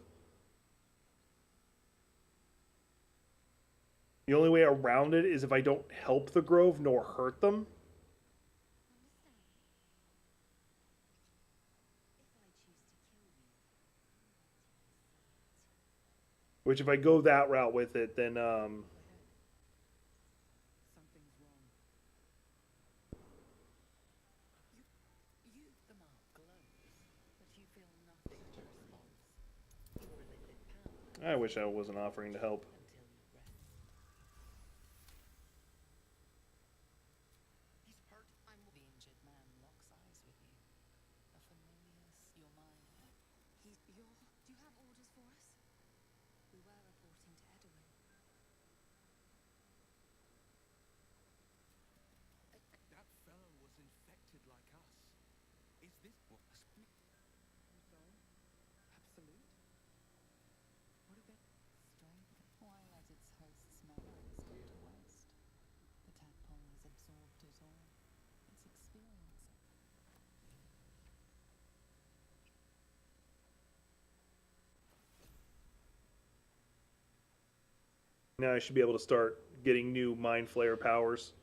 The only way around it is if I don't help the Grove nor hurt them. Which if I go that route with it, then Something's wrong. The mark glows, but you feel nothing in response. Your limited power I wish I wasn't offering to help. until you rest. He's hurt. The injured man locks eyes with you. A familiar, your mind. Do you have orders for us? We were reporting to Edwin. That fellow was infected like us. Is this what a split? I'm sorry? Absolute? What about strength? Why let its host's memories go to waste? The tadpole has absorbed it all. Its experience. Now I should be able to start getting new Mind Flayer powers.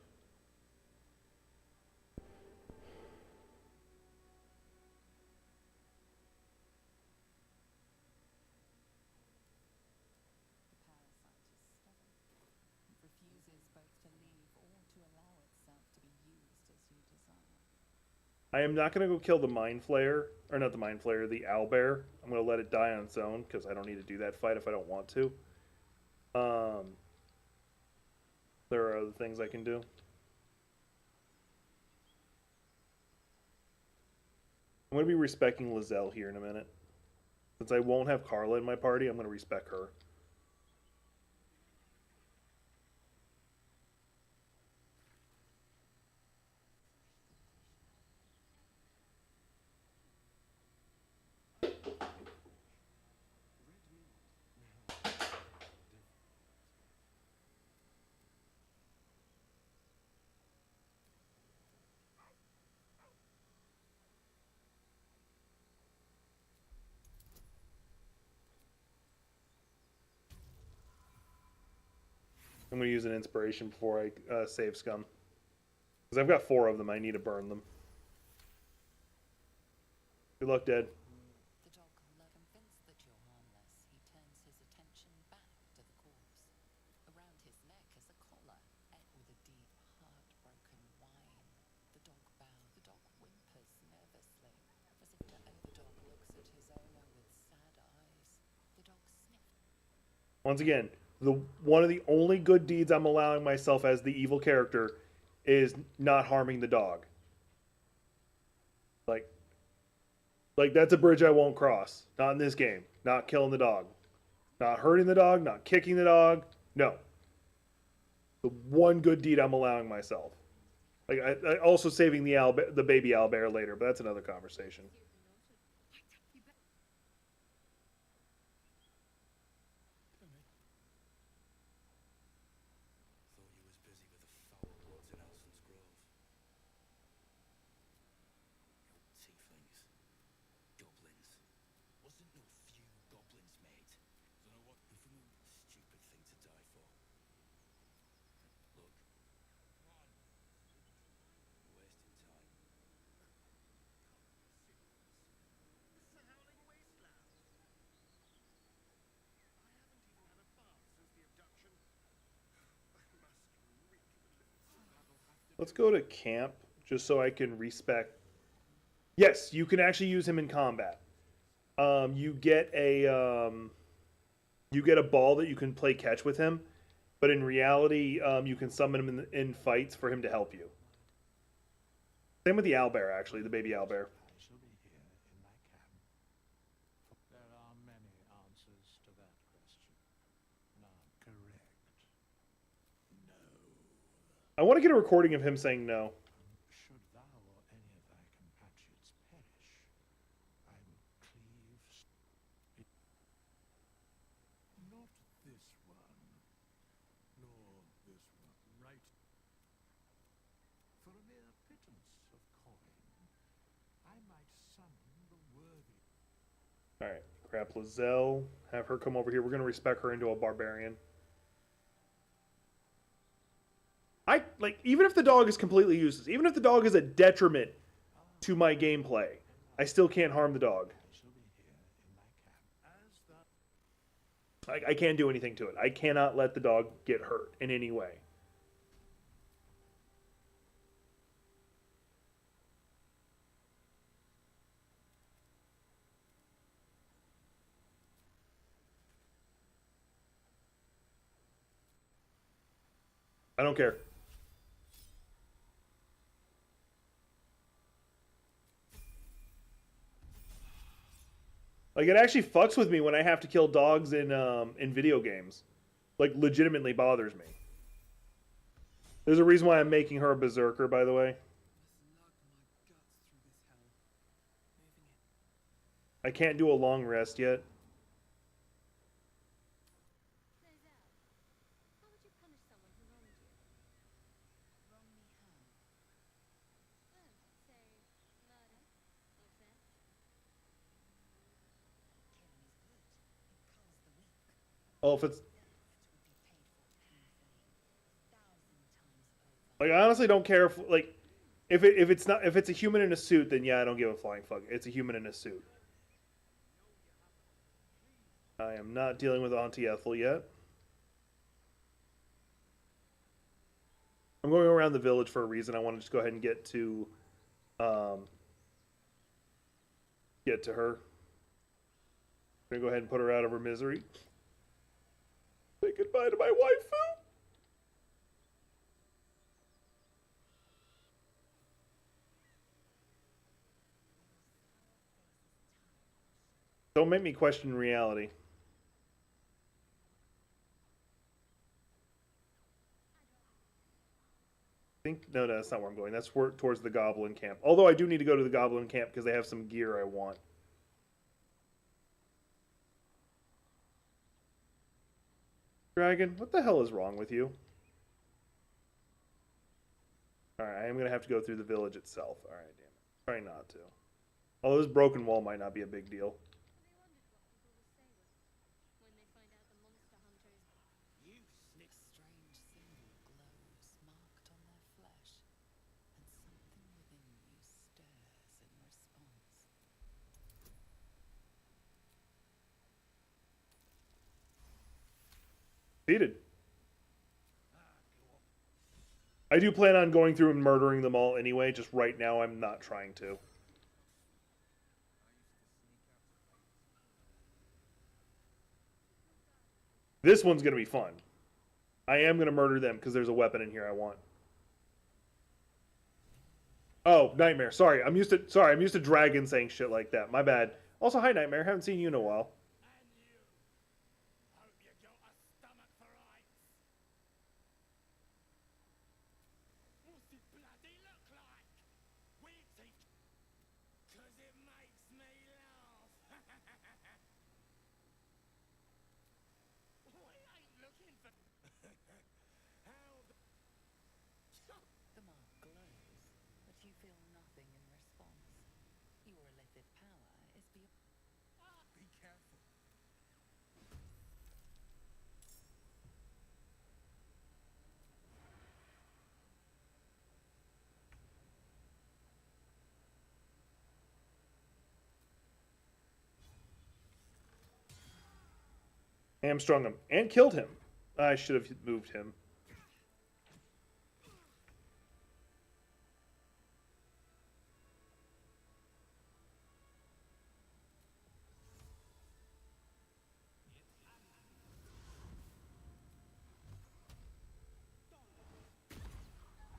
The parasite is stubborn. It refuses both to leave or to allow itself to be used as you desire. I am not going to go kill the Mind Flayer, or not the Mind Flayer, the Owlbear. I'm going to let it die on its own because I don't need to do that fight if I don't want to. There are other things I can do. I'm going to be respecting Lizelle here in a minute. Since I won't have Carla in my party, I'm going to respect her. I'm going to use an inspiration before I save scum. Because I've got 4 of them. I need to burn them. Good luck, Dad. The dog, convinced that you're harmless, he turns his attention back to the corpse. Around his neck is a collar, with a deep, heartbroken whine. The dog bows. The dog whimpers nervously, as if the dog looks at his owner with sad eyes. The dog sniffs. Once again, one of the only good deeds I'm allowing myself as the evil character is not harming the dog. Like that's a bridge I won't cross. Not in this game. Not killing the dog. Not hurting the dog. Not kicking the dog. No. The one good deed I'm allowing myself. Like I also saving the baby owlbear later, but that's another conversation. Let's go to camp just so I can respec. Yes, you can actually use him in combat. You get a ball that you can play catch with him, but in reality, you can summon him in fights for him to help you. Same with the owlbear, actually, the baby owlbear. I shall be here in my camp. There are many answers to that question. None correct. No. I want to get a recording of him saying no. Should thou or any of thy compatriots perish, I will cleave. Not this one, nor this one. Right. For a mere pittance of coin, I might summon the worthy. Alright, grab Lizelle. Have her come over here. We're going to respec her into a barbarian. Even if the dog is completely useless, even if the dog is a detriment to my gameplay, I still can't harm the dog. I shall be here in my camp. As the I can't do anything to it. I cannot let the dog get hurt in any way. I don't care. Like, it actually fucks with me when I have to kill dogs in video games. Like, legitimately bothers me. There's a reason why I'm making her a berserker, by the way. I can't do a long rest yet. How would you punish someone who wronged you? Wrong me how? Well, say, murder or theft. Killing is good. It culls the weak. Oh, if it's... Theft would be paid for painfully, 1,000 times over. Like, I honestly don't care if, like... If it's a human in a suit, then yeah, I don't give a flying fuck. It's a human in a suit. I am not dealing with Auntie Ethel yet. I'm going around the village for a reason. I want to just go ahead and get to her. I'm gonna go ahead and put her out of her misery. Say goodbye to my waifu. Don't make me question reality. No, that's not where I'm going. That's towards the goblin camp. Although I do need to go to the goblin camp because they have some gear I want. Dragon, what the hell is wrong with you? Alright, I am going to have to go through the village itself. Alright, damn it. Try not to. Although this broken wall might not be a big deal. They wondered what people will say when they find out the monster hunter is... You snick. Strange defeated. I do plan on going through and murdering them all anyway. Just right now, I'm not trying to. This one's gonna be fun. I am gonna murder them because there's a weapon in here I want. Oh, Nightmare. Sorry, I'm used to Dragon saying shit like that. My bad. Also, hi Nightmare. Haven't seen you in a while. The mark glows, but you feel nothing in response. Your elected power is beyond. Be careful. Hamstrung him and killed him. I should have moved him. Can't even catch my breath.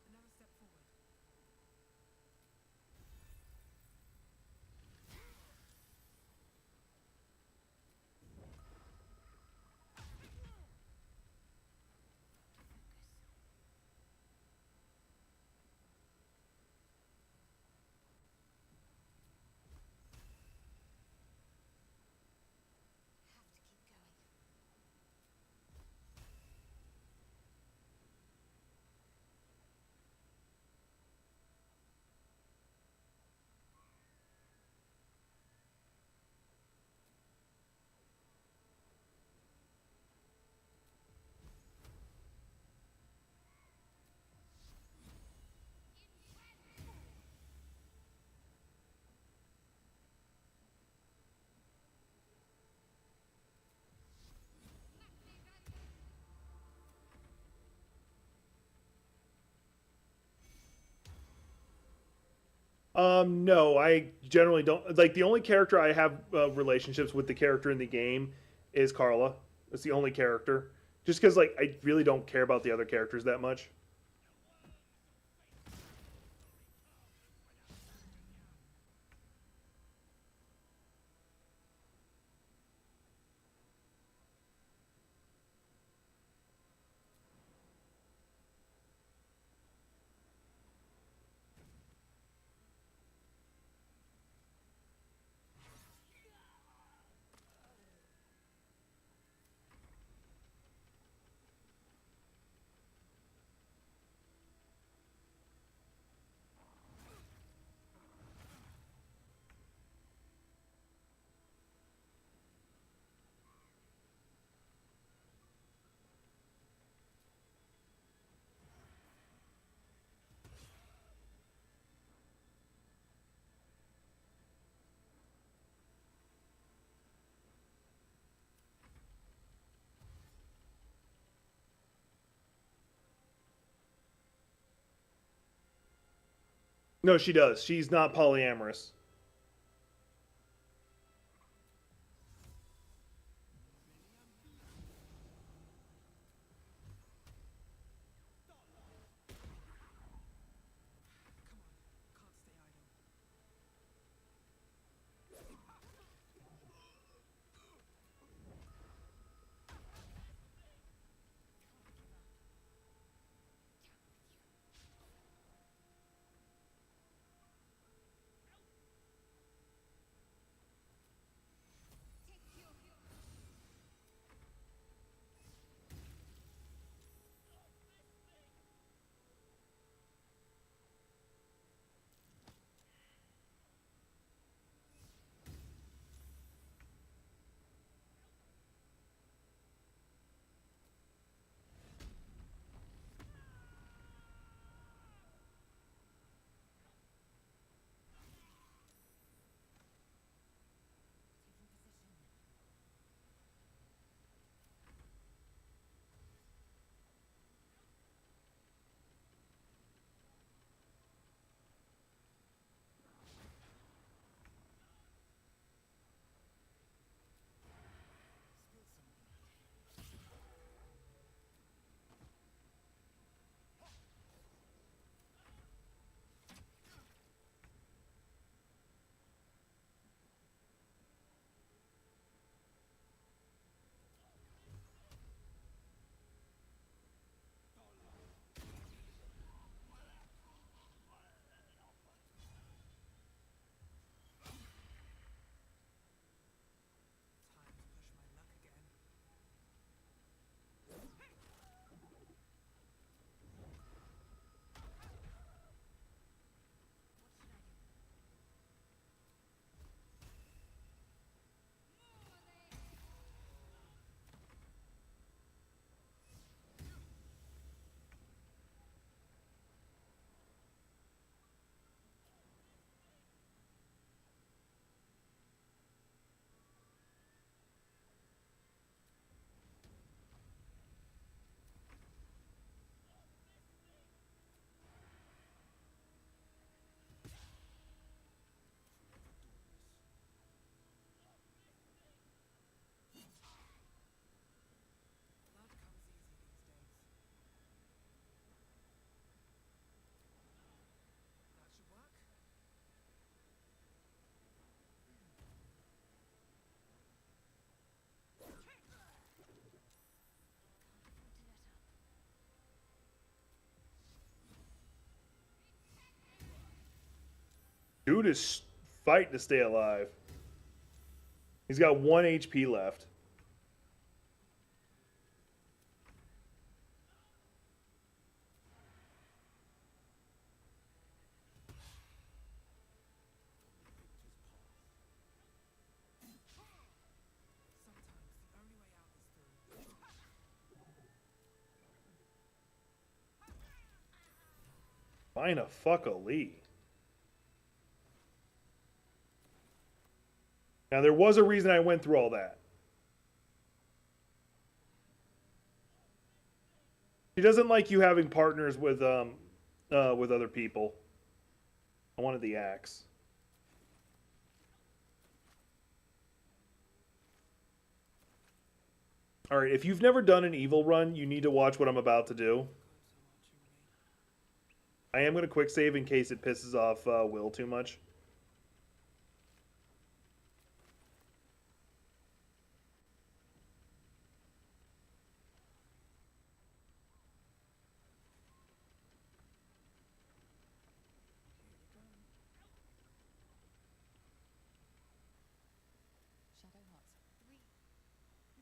Another step forward. Have to keep going. No, I generally don't. Like, the only character I have relationships with the character in the game is Carla. That's the only character. Just because, like, I really don't care about the other characters that much. No, she does. She's not polyamorous. Come on. Can't stay idle. Dude is fighting to stay alive. He's got 1 HP left. Find a fuck a Lee. Now there was a reason I went through all that. She doesn't like you having partners with other people. I wanted the axe. All right, if you've never done an evil run, you need to watch what I'm about to do. I am going to quick save in case it pisses off Will too much.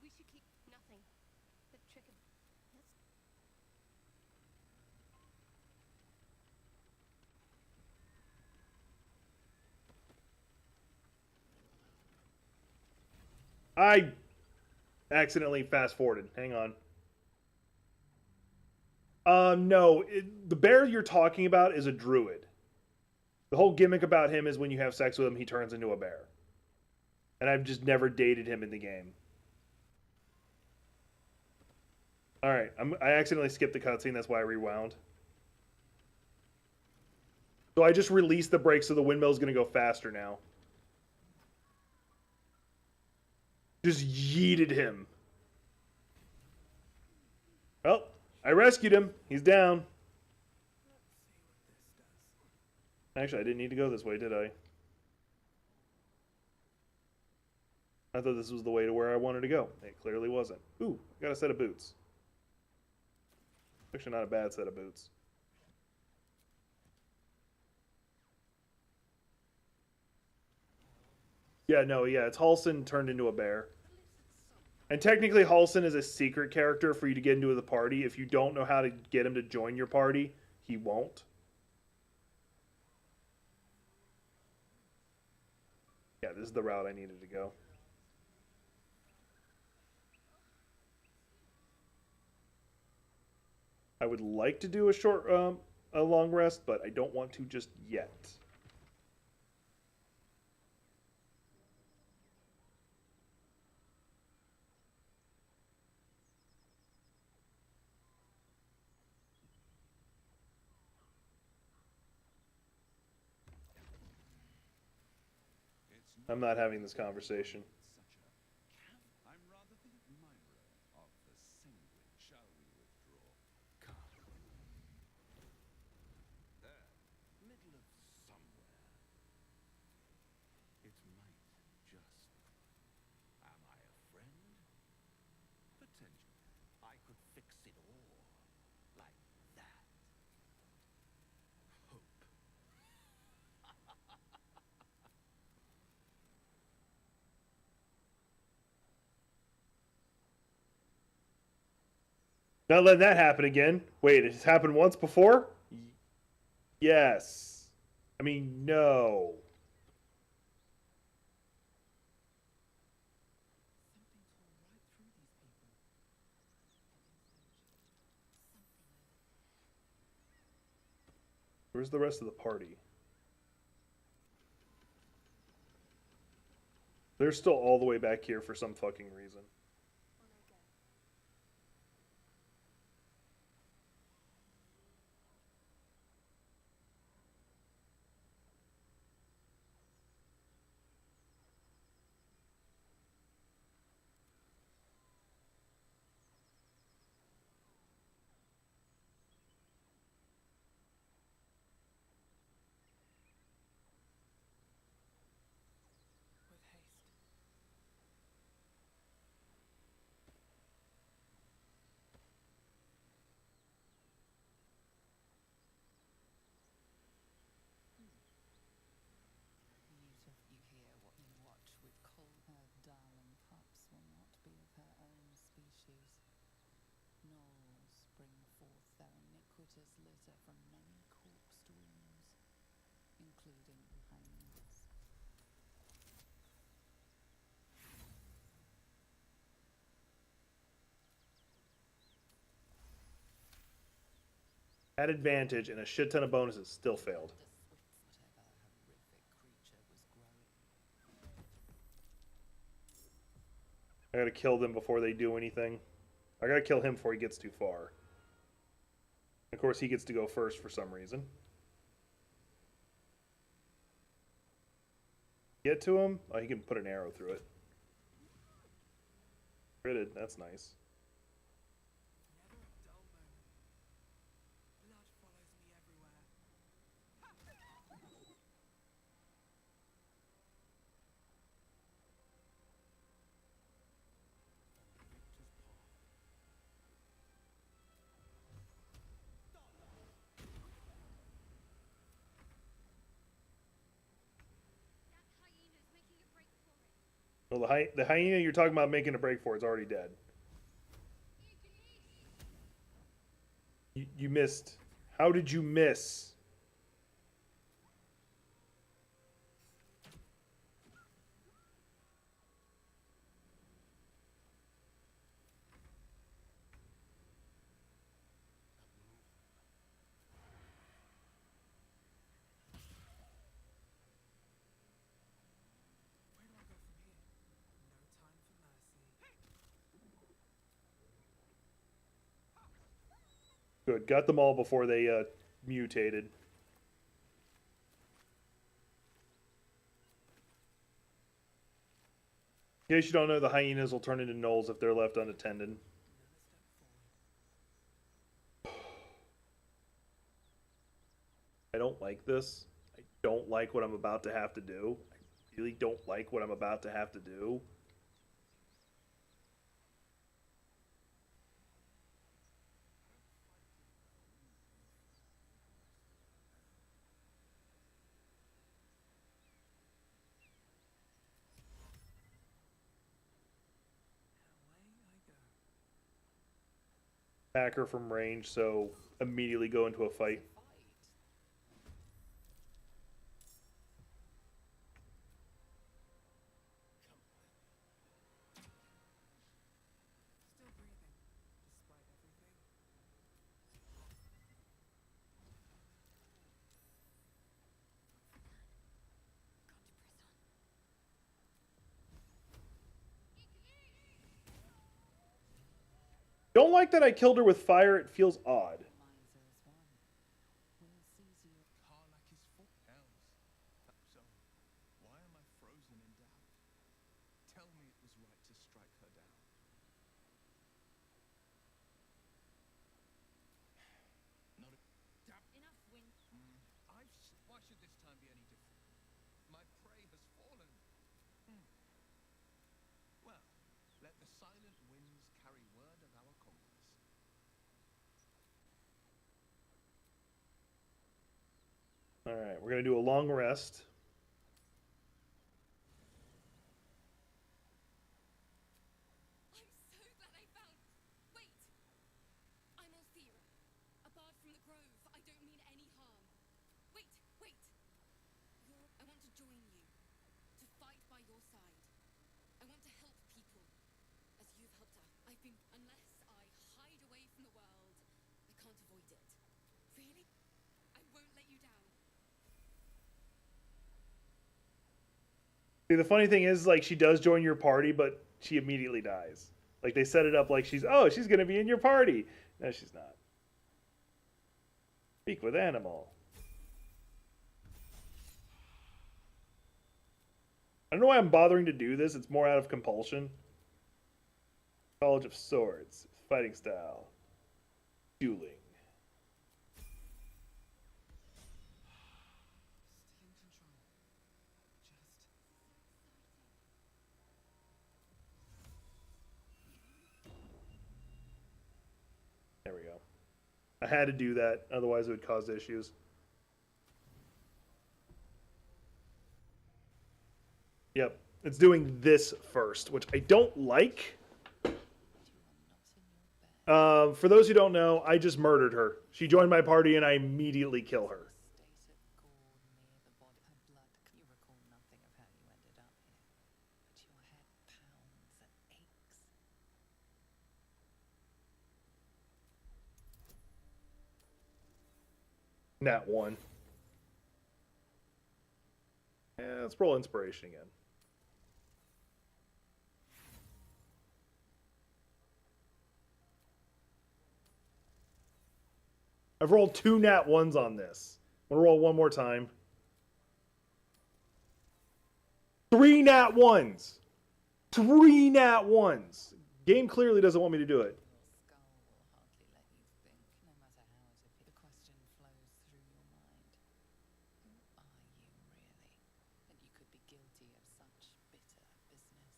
We should keep nothing. The trick of that's I accidentally fast forwarded. Hang on. No, the bear you're talking about is a druid. The whole gimmick about him is when you have sex with him, he turns into a bear. And I've just never dated him in the game. All right, I accidentally skipped the cutscene. That's why I rewound. So I just released the brakes, so the windmill's going to go faster now. Just yeeted him. Well, I rescued him. He's down. Actually, I didn't need to go this way, did I? I thought this was the way to where I wanted to go. It clearly wasn't. Ooh, I got a set of boots. Actually, not a bad set of boots. Yeah, no, yeah, it's Halsin turned into a bear. And technically, Halsin is a secret character for you to get into the party. If you don't know how to get him to join your party, he won't. Yeah, this is the route I needed to go. I would like to do a long rest, but I don't want to just yet. I'm not having this conversation. I'm rather the admirer of the sanguine. Shall we withdraw? There. Middle of somewhere. It might just. Am I a friend? Potentially. I could fix it all. Like that. Hope. Not letting that happen again. Wait, it's happened once before? Yes. I mean, no. Where's the rest of the party? They're still all the way back here for some fucking reason. including hyenas. Had advantage and a shit ton of bonuses. Still failed. The Swifts, whatever horrific creature was growing. I gotta kill them before they do anything. I gotta kill him before he gets too far. Of course, he gets to go first for some reason. Get to him? Oh, he can put an arrow through it. Critted. That's nice. Never a dull moment. Blood follows me everywhere. That hyena's making a break for it. Well, the hyena you're talking about making a break for is already dead. You missed. How did you miss? Where do I go from here? No time for mercy. Good. Got them all before they mutated. In case you don't know, the hyenas will turn into gnolls if they're left unattended. I don't like this. I don't like what I'm about to have to do. I really don't like what I'm about to have to do. Attack her from range, so immediately go into a fight. Still breathing, despite everything. Don't like that I killed her with fire. It feels odd. Miser is one. We'll seize you. Karlach is full hells. So, why am I frozen in doubt? Tell me it was right to strike her down. Not a... Enough, Win. Why should this time be any different? My prey has fallen. Well, let the silent winds carry word of our conquest. Alright, we're going to do a long rest. I'm so glad I found. Wait! I'm Althea, a bard from the Grove. I don't mean any harm. Wait! I want to join you, to fight by your side. I want to help people, as you've helped us. Unless I hide away from the world, I can't avoid it. Really? I won't let you down. See, the funny thing is, like, she does join your party, but she immediately dies. Like, they set it up like she's going to be in your party. No, she's not. Speak with animal. I don't know why I'm bothering to do this. It's more out of compulsion. College of Swords. Fighting style. Dueling. Still in control. Just There we go. I had to do that, otherwise it would cause issues. Yep, it's doing this first, which I don't like. For those who don't know, I just murdered her. She joined my party and I immediately kill her. Nat 1. Yeah, let's roll inspiration again. I've rolled 2 nat 1s on this. I'm gonna roll one more time. 3 nat 1s! 3 nat 1s! Game clearly doesn't want me to do it. Your skull will hardly let you think, no matter how it appears. The question flows through your mind. Who are you really? That you could be guilty of such bitter business?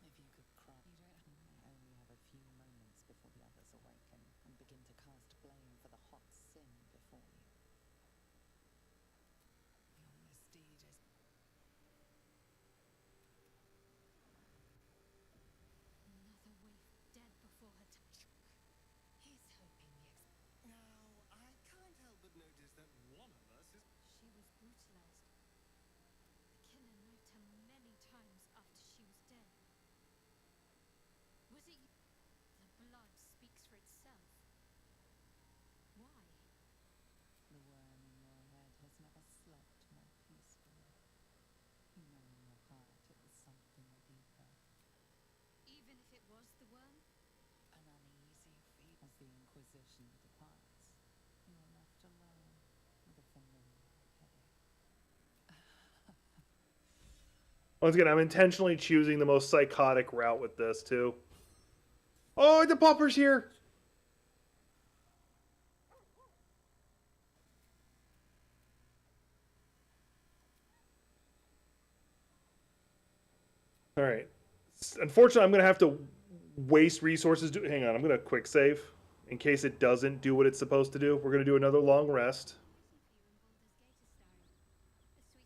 If you could cry, you don't only have a few moments before the others awaken and begin to cast blame for the hot sin before you. Your misdeed is Another waif dead before her time. He's hoping the Now, I can't help but notice that one of us is... She was brutalized. The killer knifed her many times after she was dead. Was it you? The blood speaks for itself. Why? the worm in your head has never slept more peacefully. You know in your heart it was something deeper. Even if it was the worm? An uneasy feeling. As the Inquisition departs, you are left alone with a familiar headache. Once again, I'm intentionally choosing the most psychotic route with this, too. Oh, the popper's here! Alright. Unfortunately, I'm going to have to waste resources. Hang on, I'm going to quick save. In case it doesn't do what it's supposed to do. We're going to do another long rest.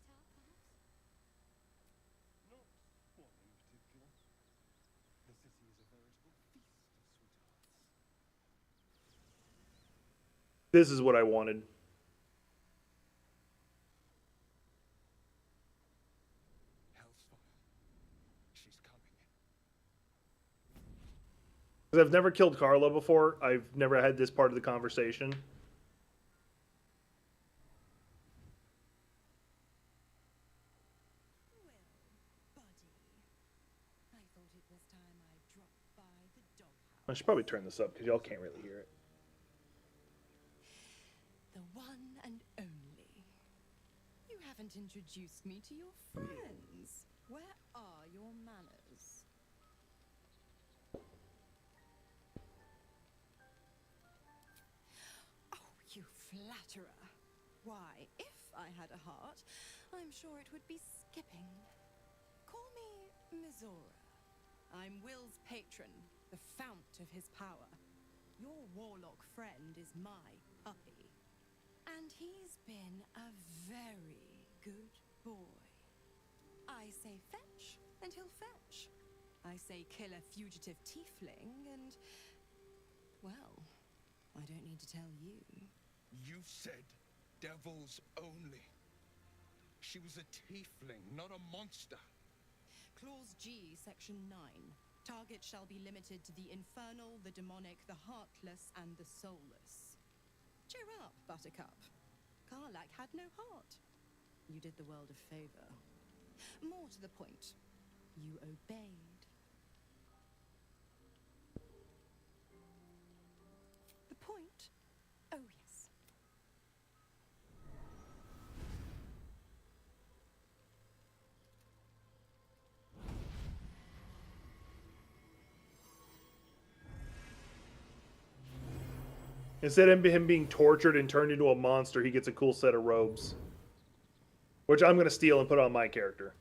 Waiting for you in Baldur's Gate, Astarion? A sweetheart, perhaps? Not one in particular. The city is a veritable feast of sweethearts. This is what I wanted. Hellsfire. She's coming. Because I've never killed Carla before. I've never had this part of the conversation. Well, buddy, I thought it was time I dropped by the doghouse. I should probably turn this up because y'all can't really hear it. The one and only. You haven't introduced me to your friends. Where are your manners? Oh, you flatterer. Why, if I had a heart, I'm sure it would be skipping. Call me Mizora. I'm Will's patron, the fount of his power. Your warlock friend is my puppy. And he's been a very good boy. I say fetch, and he'll fetch. I say kill a fugitive tiefling, and... well, I don't need to tell you. You said devils only. She was a tiefling, not a monster. Clause G, Section 9. Target shall be limited to the infernal, the demonic, the heartless, and the soulless. Cheer up, Buttercup. Karlach had no heart. You did the world a favor. More to the point, you obeyed. The point? Oh, yes. Instead of him being tortured and turned into a monster, he gets a cool set of robes. Which I'm going to steal and put on my character.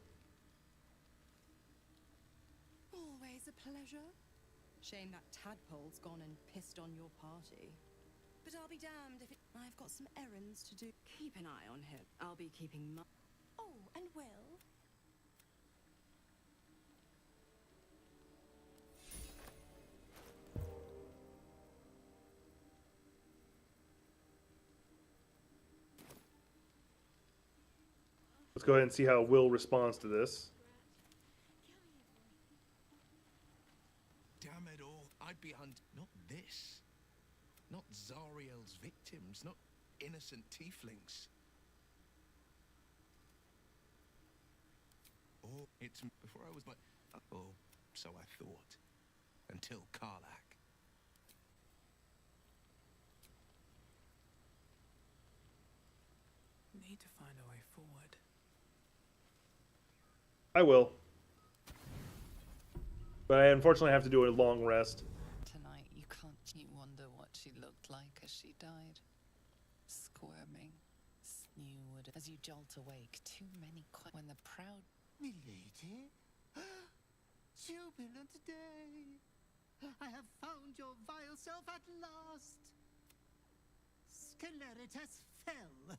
Always a pleasure. Shame that tadpole's gone and pissed on your party. But I'll be damned if it... I've got some errands to do. Keep an eye on him. I'll be keeping my... Oh, and Will? Let's go ahead and see how Will responds to this. Damn it all. I'd be not this. Not Zariel's victims, not innocent tieflings. Oh, it's before I was but oh, so I thought. Until Karlach. Need to find a way forward. I will. But I unfortunately have to do a long rest. Tonight, you wonder what she looked like as she died. Squirming, snewed, as you jolt awake, too many when the proud... Milady? Jubilant day! I have found your vile self at last! Sceleritas fell!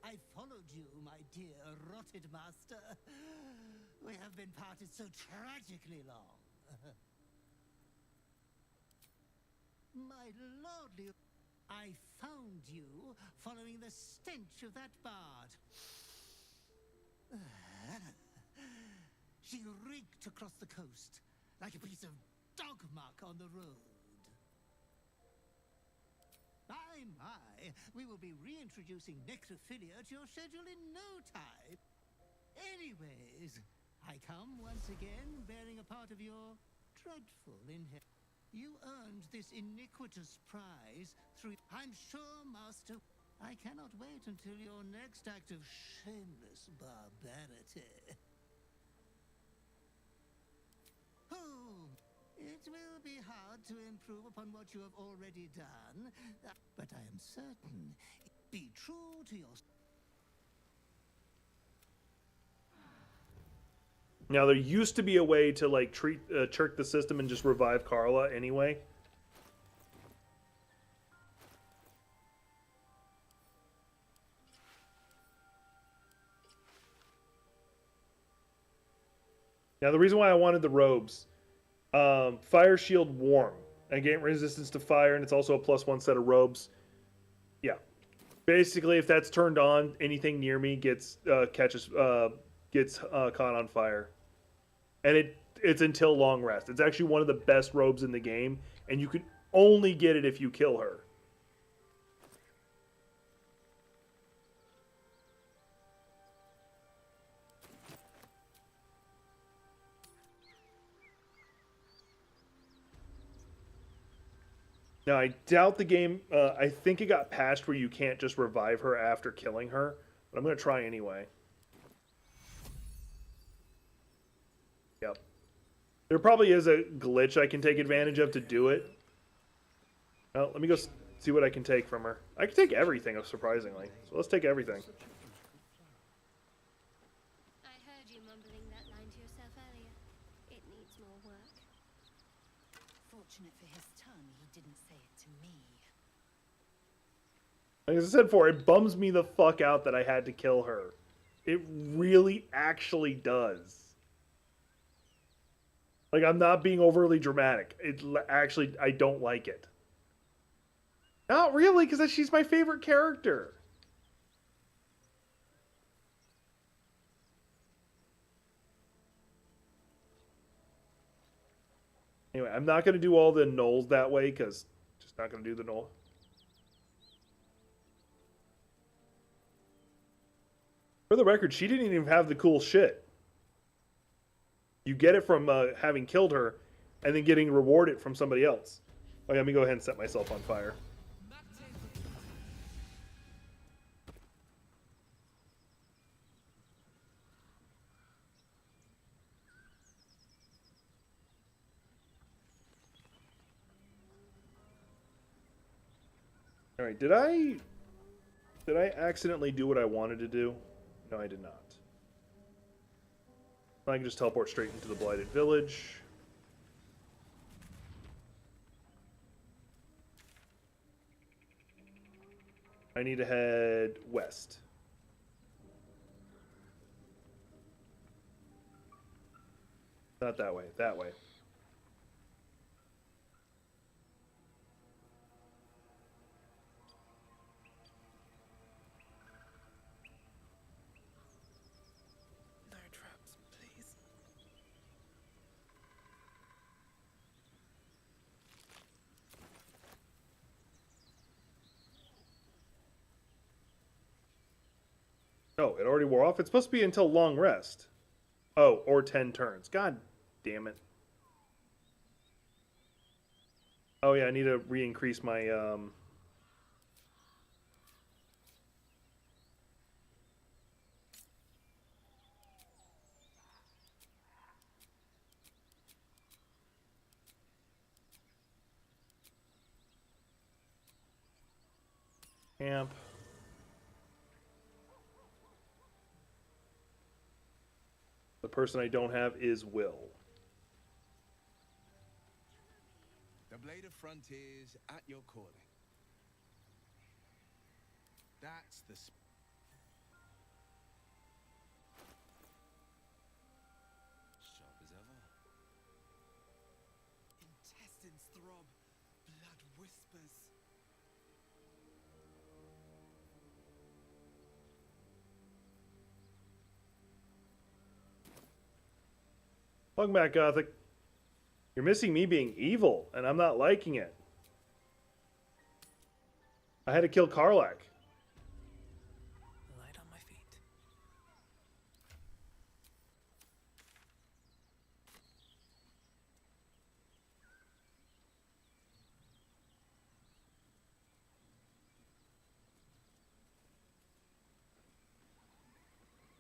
I followed you, my dear rotted master. We have been parted so tragically long. My lordly... I found you following the stench of that bard. She reeked across the coast, like a piece of dog muck on the road. My, we will be reintroducing necrophilia to your schedule in no time. Anyways, I come once again bearing a part of your dreadful inheritance. You earned this iniquitous prize through... I'm sure, Master... I cannot wait until your next act of shameless barbarity. Oh, it will be hard to improve upon what you have already done, but I am certain. Be true to your... Now, there used to be a way to, like, trick the system and just revive Carla anyway. Now, the reason why I wanted the robes, Fire Shield Warm. I gain resistance to fire, and it's also a +1 set of robes. Yeah. Basically, if that's turned on, anything near me gets caught on fire. And it's until long rest. It's actually one of the best robes in the game, and you can only get it if you kill her. Now, I doubt the game... I think it got patched where you can't just revive her after killing her. But I'm going to try anyway. Yep. There probably is a glitch I can take advantage of to do it. Well, let me go see what I can take from her. I can take everything, surprisingly. So let's take everything. I heard you mumbling that line to yourself earlier. It needs more work. Fortunate for his tongue, he didn't say it to me. Like I said before, it bums me the fuck out that I had to kill her. It really actually does. Like, I'm not being overly dramatic. Actually, I don't like it. Not really, because she's my favorite character. Anyway, I'm not going to do all the gnolls that way, because just not going to do the gnoll. For the record, she didn't even have the cool shit. You get it from having killed her, and then getting rewarded from somebody else. Okay, let me go ahead and set myself on fire. All right, did I accidentally do what I wanted to do? No, I did not. I can just teleport straight into the Blighted Village. I need to head west. Not that way, that way. Oh, it already wore off? It's supposed to be until long rest. Oh, or 10 turns. God damn it. Oh yeah, I need to re-increase my camp. The person I don't have is Will. The Blade of Frontiers at your calling. That's the sharp as ever. Intestines throb, blood whispers. Welcome back, Gothic. You're missing me being evil, and I'm not liking it. I had to kill Karlach. Light on my feet.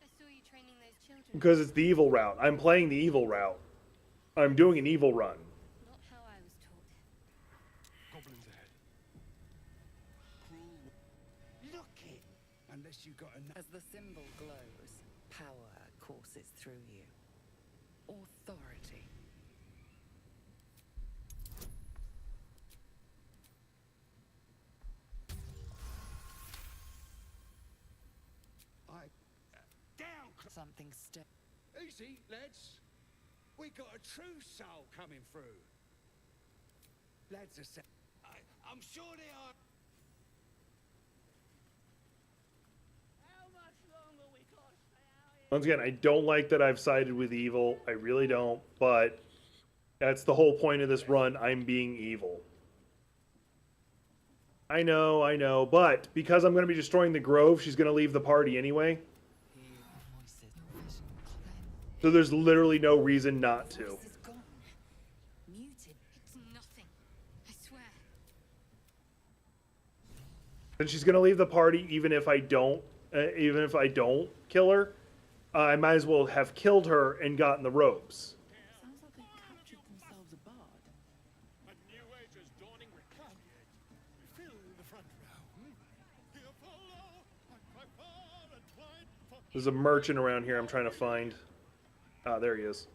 I saw you training those children. Because it's the evil route. I'm playing the evil route. I'm doing an evil run. Not how I was taught. Goblins ahead. Cruel. Look it! Unless you got enough. As the symbol glows, power courses through you. Authority. Down! Something Easy, lads. We got a true soul coming through. Lads are I'm sure they are. How much longer we got to stay out here? Once again, I don't like that I've sided with evil. I really don't, but that's the whole point of this run. I'm being evil. I know, but because I'm going to be destroying the Grove, she's going to leave the party anyway. So there's literally no reason not to. Muted. It's nothing. I swear. And she's going to leave the party even if I don't kill her. I might as well have killed her and gotten the robes. Sounds like they captured themselves a bard. A new age is dawning. Fill the front row. Here follow. My father twined for There's a merchant around here I'm trying to find. Ah, there he is.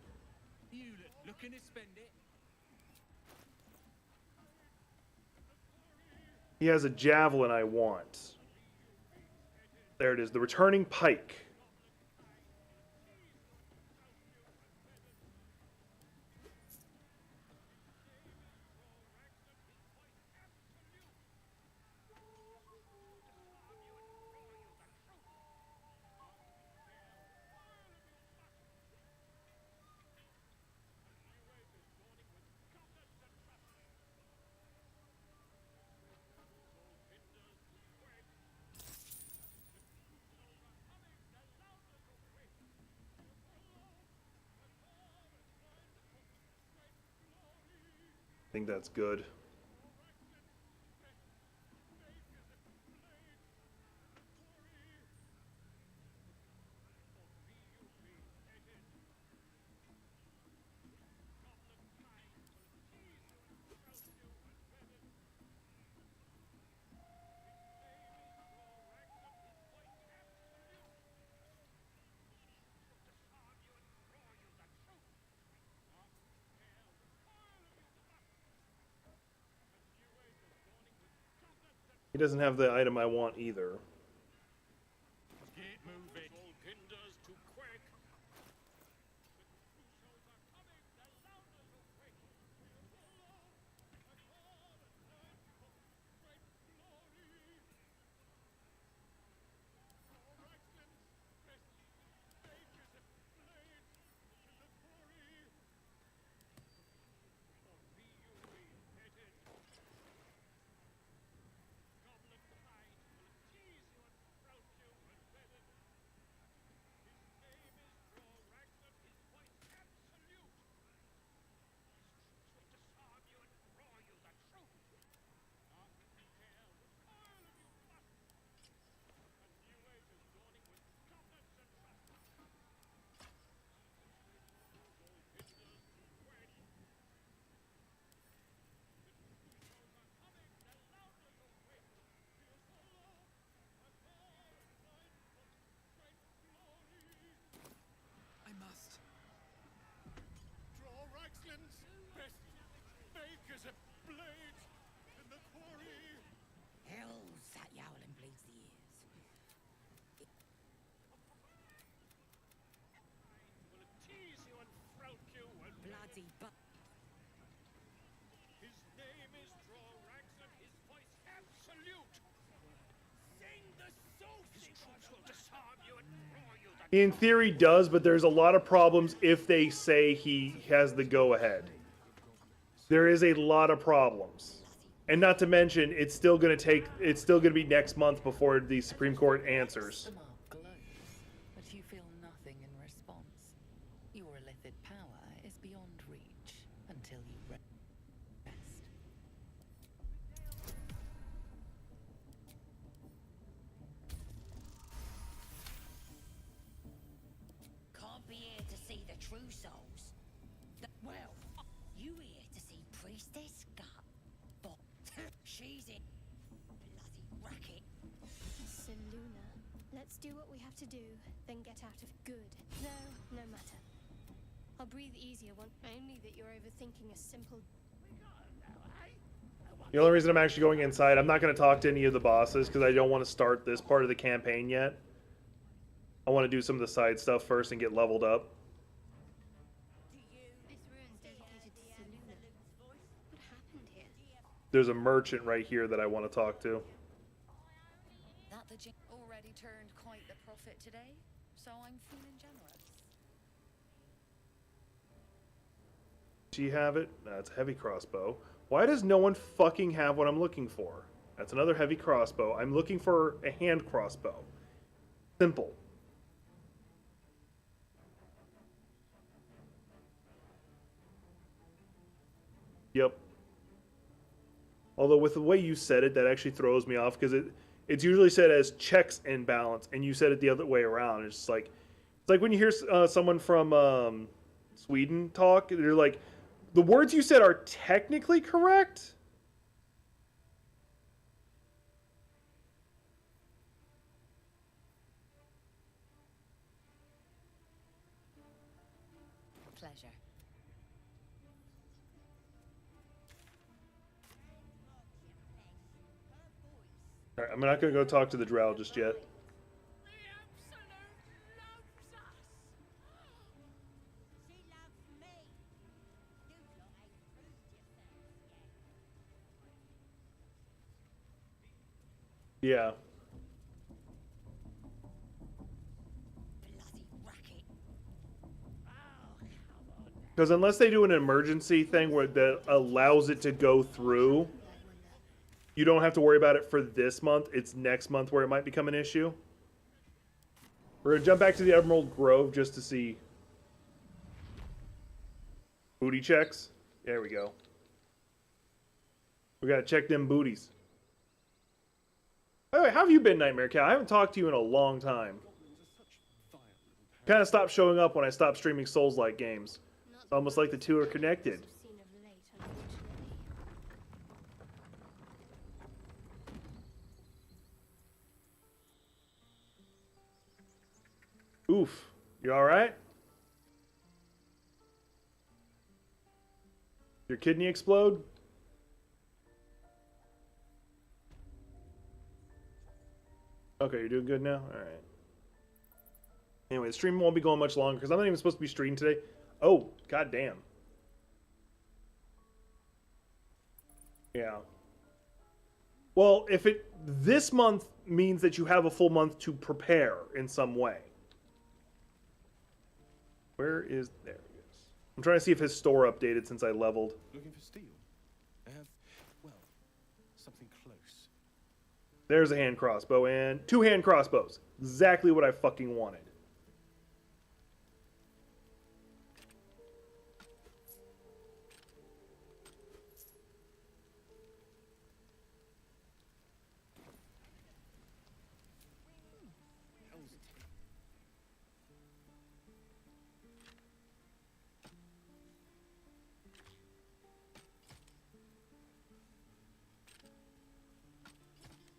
You looking to spend it? He has a javelin I want. There it is, the returning pike. I think that's good. He doesn't have the item I want either. get moving. All hinders to quick. In theory, does, but there's a lot of problems if they say he has the go-ahead. There is a lot of problems. And not to mention, it's still going to be next month before the Supreme Court answers. The mark glows, but you feel nothing in response. Your illithid power is beyond reach until you rest. Can't be here to see the true souls. Well, you here to see Priestess Gut. But she's in bloody racket. So Luna, let's do what we have to do, then get out of good. No matter. I'll breathe easier only that you're overthinking a simple. The only reason I'm actually going inside, I'm not going to talk to any of the bosses because I don't want to start this part of the campaign yet. I want to do some of the side stuff first and get leveled up. This ruin's dedicated to Seluna. What happened here? There's a merchant right here that I want to talk to. That the jinn already turned quite the profit today, so I'm feeling generous. Do you have it? That's a heavy crossbow. Why does no one fucking have what I'm looking for? That's another heavy crossbow. I'm looking for a hand crossbow. Simple. Yep. Although with the way you said it, that actually throws me off because it's usually said as checks and balance, and you said it the other way around. It's like when you hear someone from Sweden talk, they're like, the words you said are technically correct. Pleasure. All right, I'm not going to go talk to the drow just yet. Yeah. Because unless they do an emergency thing where that allows it to go through, you don't have to worry about it for this month. It's next month where it might become an issue. We're going to jump back to the Emerald Grove just to see booty checks. There we go. We got to check them booties. By the way, how have you been, Nightmare Cat? I haven't talked to you in a long time. Kind of stopped showing up when I stopped streaming Souls-like games. It's almost like the two are connected. Oof. You alright? Your kidney explode? Okay, you're doing good now? Alright. Anyway, the stream won't be going much longer because I'm not even supposed to be streaming today. Oh, goddamn. Yeah. Well, if this month means that you have a full month to prepare in some way. Where is... There he is. I'm trying to see if his store updated since I leveled. Looking for steel? I have, well, something close. There's a hand crossbow and 2 hand crossbows. Exactly what I fucking wanted.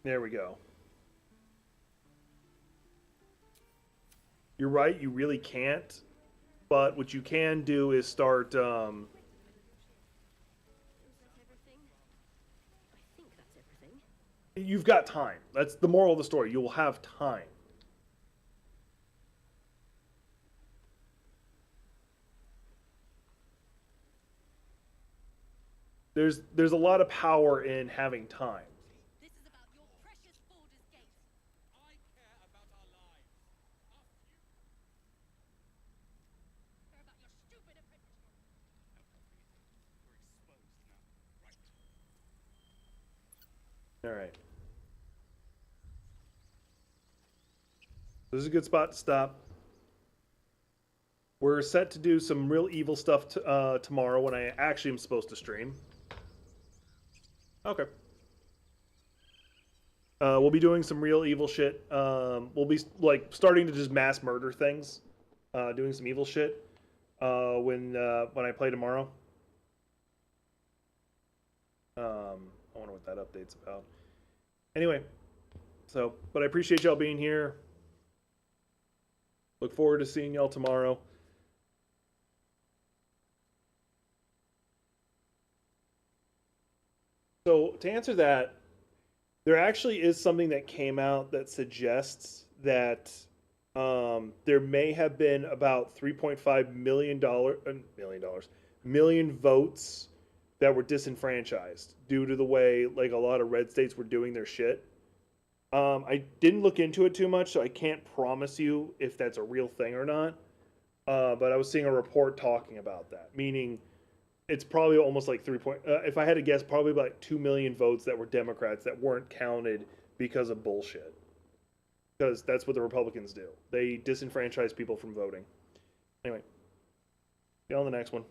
There we go. You're right, you really can't. But what you can do is start... You've got time. That's the moral of the story. You will have time. There's a lot of power in having time. This is about your precious Baldur's Gate. I care about our All right. This is a good spot to stop. We're set to do some real evil stuff tomorrow when I actually am supposed to stream. Okay. We'll be doing some real evil shit. We'll be like starting to just mass murder things, doing some evil shit when I play tomorrow. I wonder what that update's about. Anyway, but I appreciate y'all being here. Look forward to seeing y'all tomorrow. So to answer that, there actually is something that came out that suggests that there may have been about $3.5 million votes that were disenfranchised due to the way like a lot of red states were doing their shit. I didn't look into it too much, so I can't promise you if that's a real thing or not. But I was seeing a report talking about that, meaning it's probably almost like if I had to guess, probably about 2 million votes that were Democrats that weren't counted because of bullshit. Because that's what the Republicans do. They disenfranchise people from voting. Anyway, get on the next one.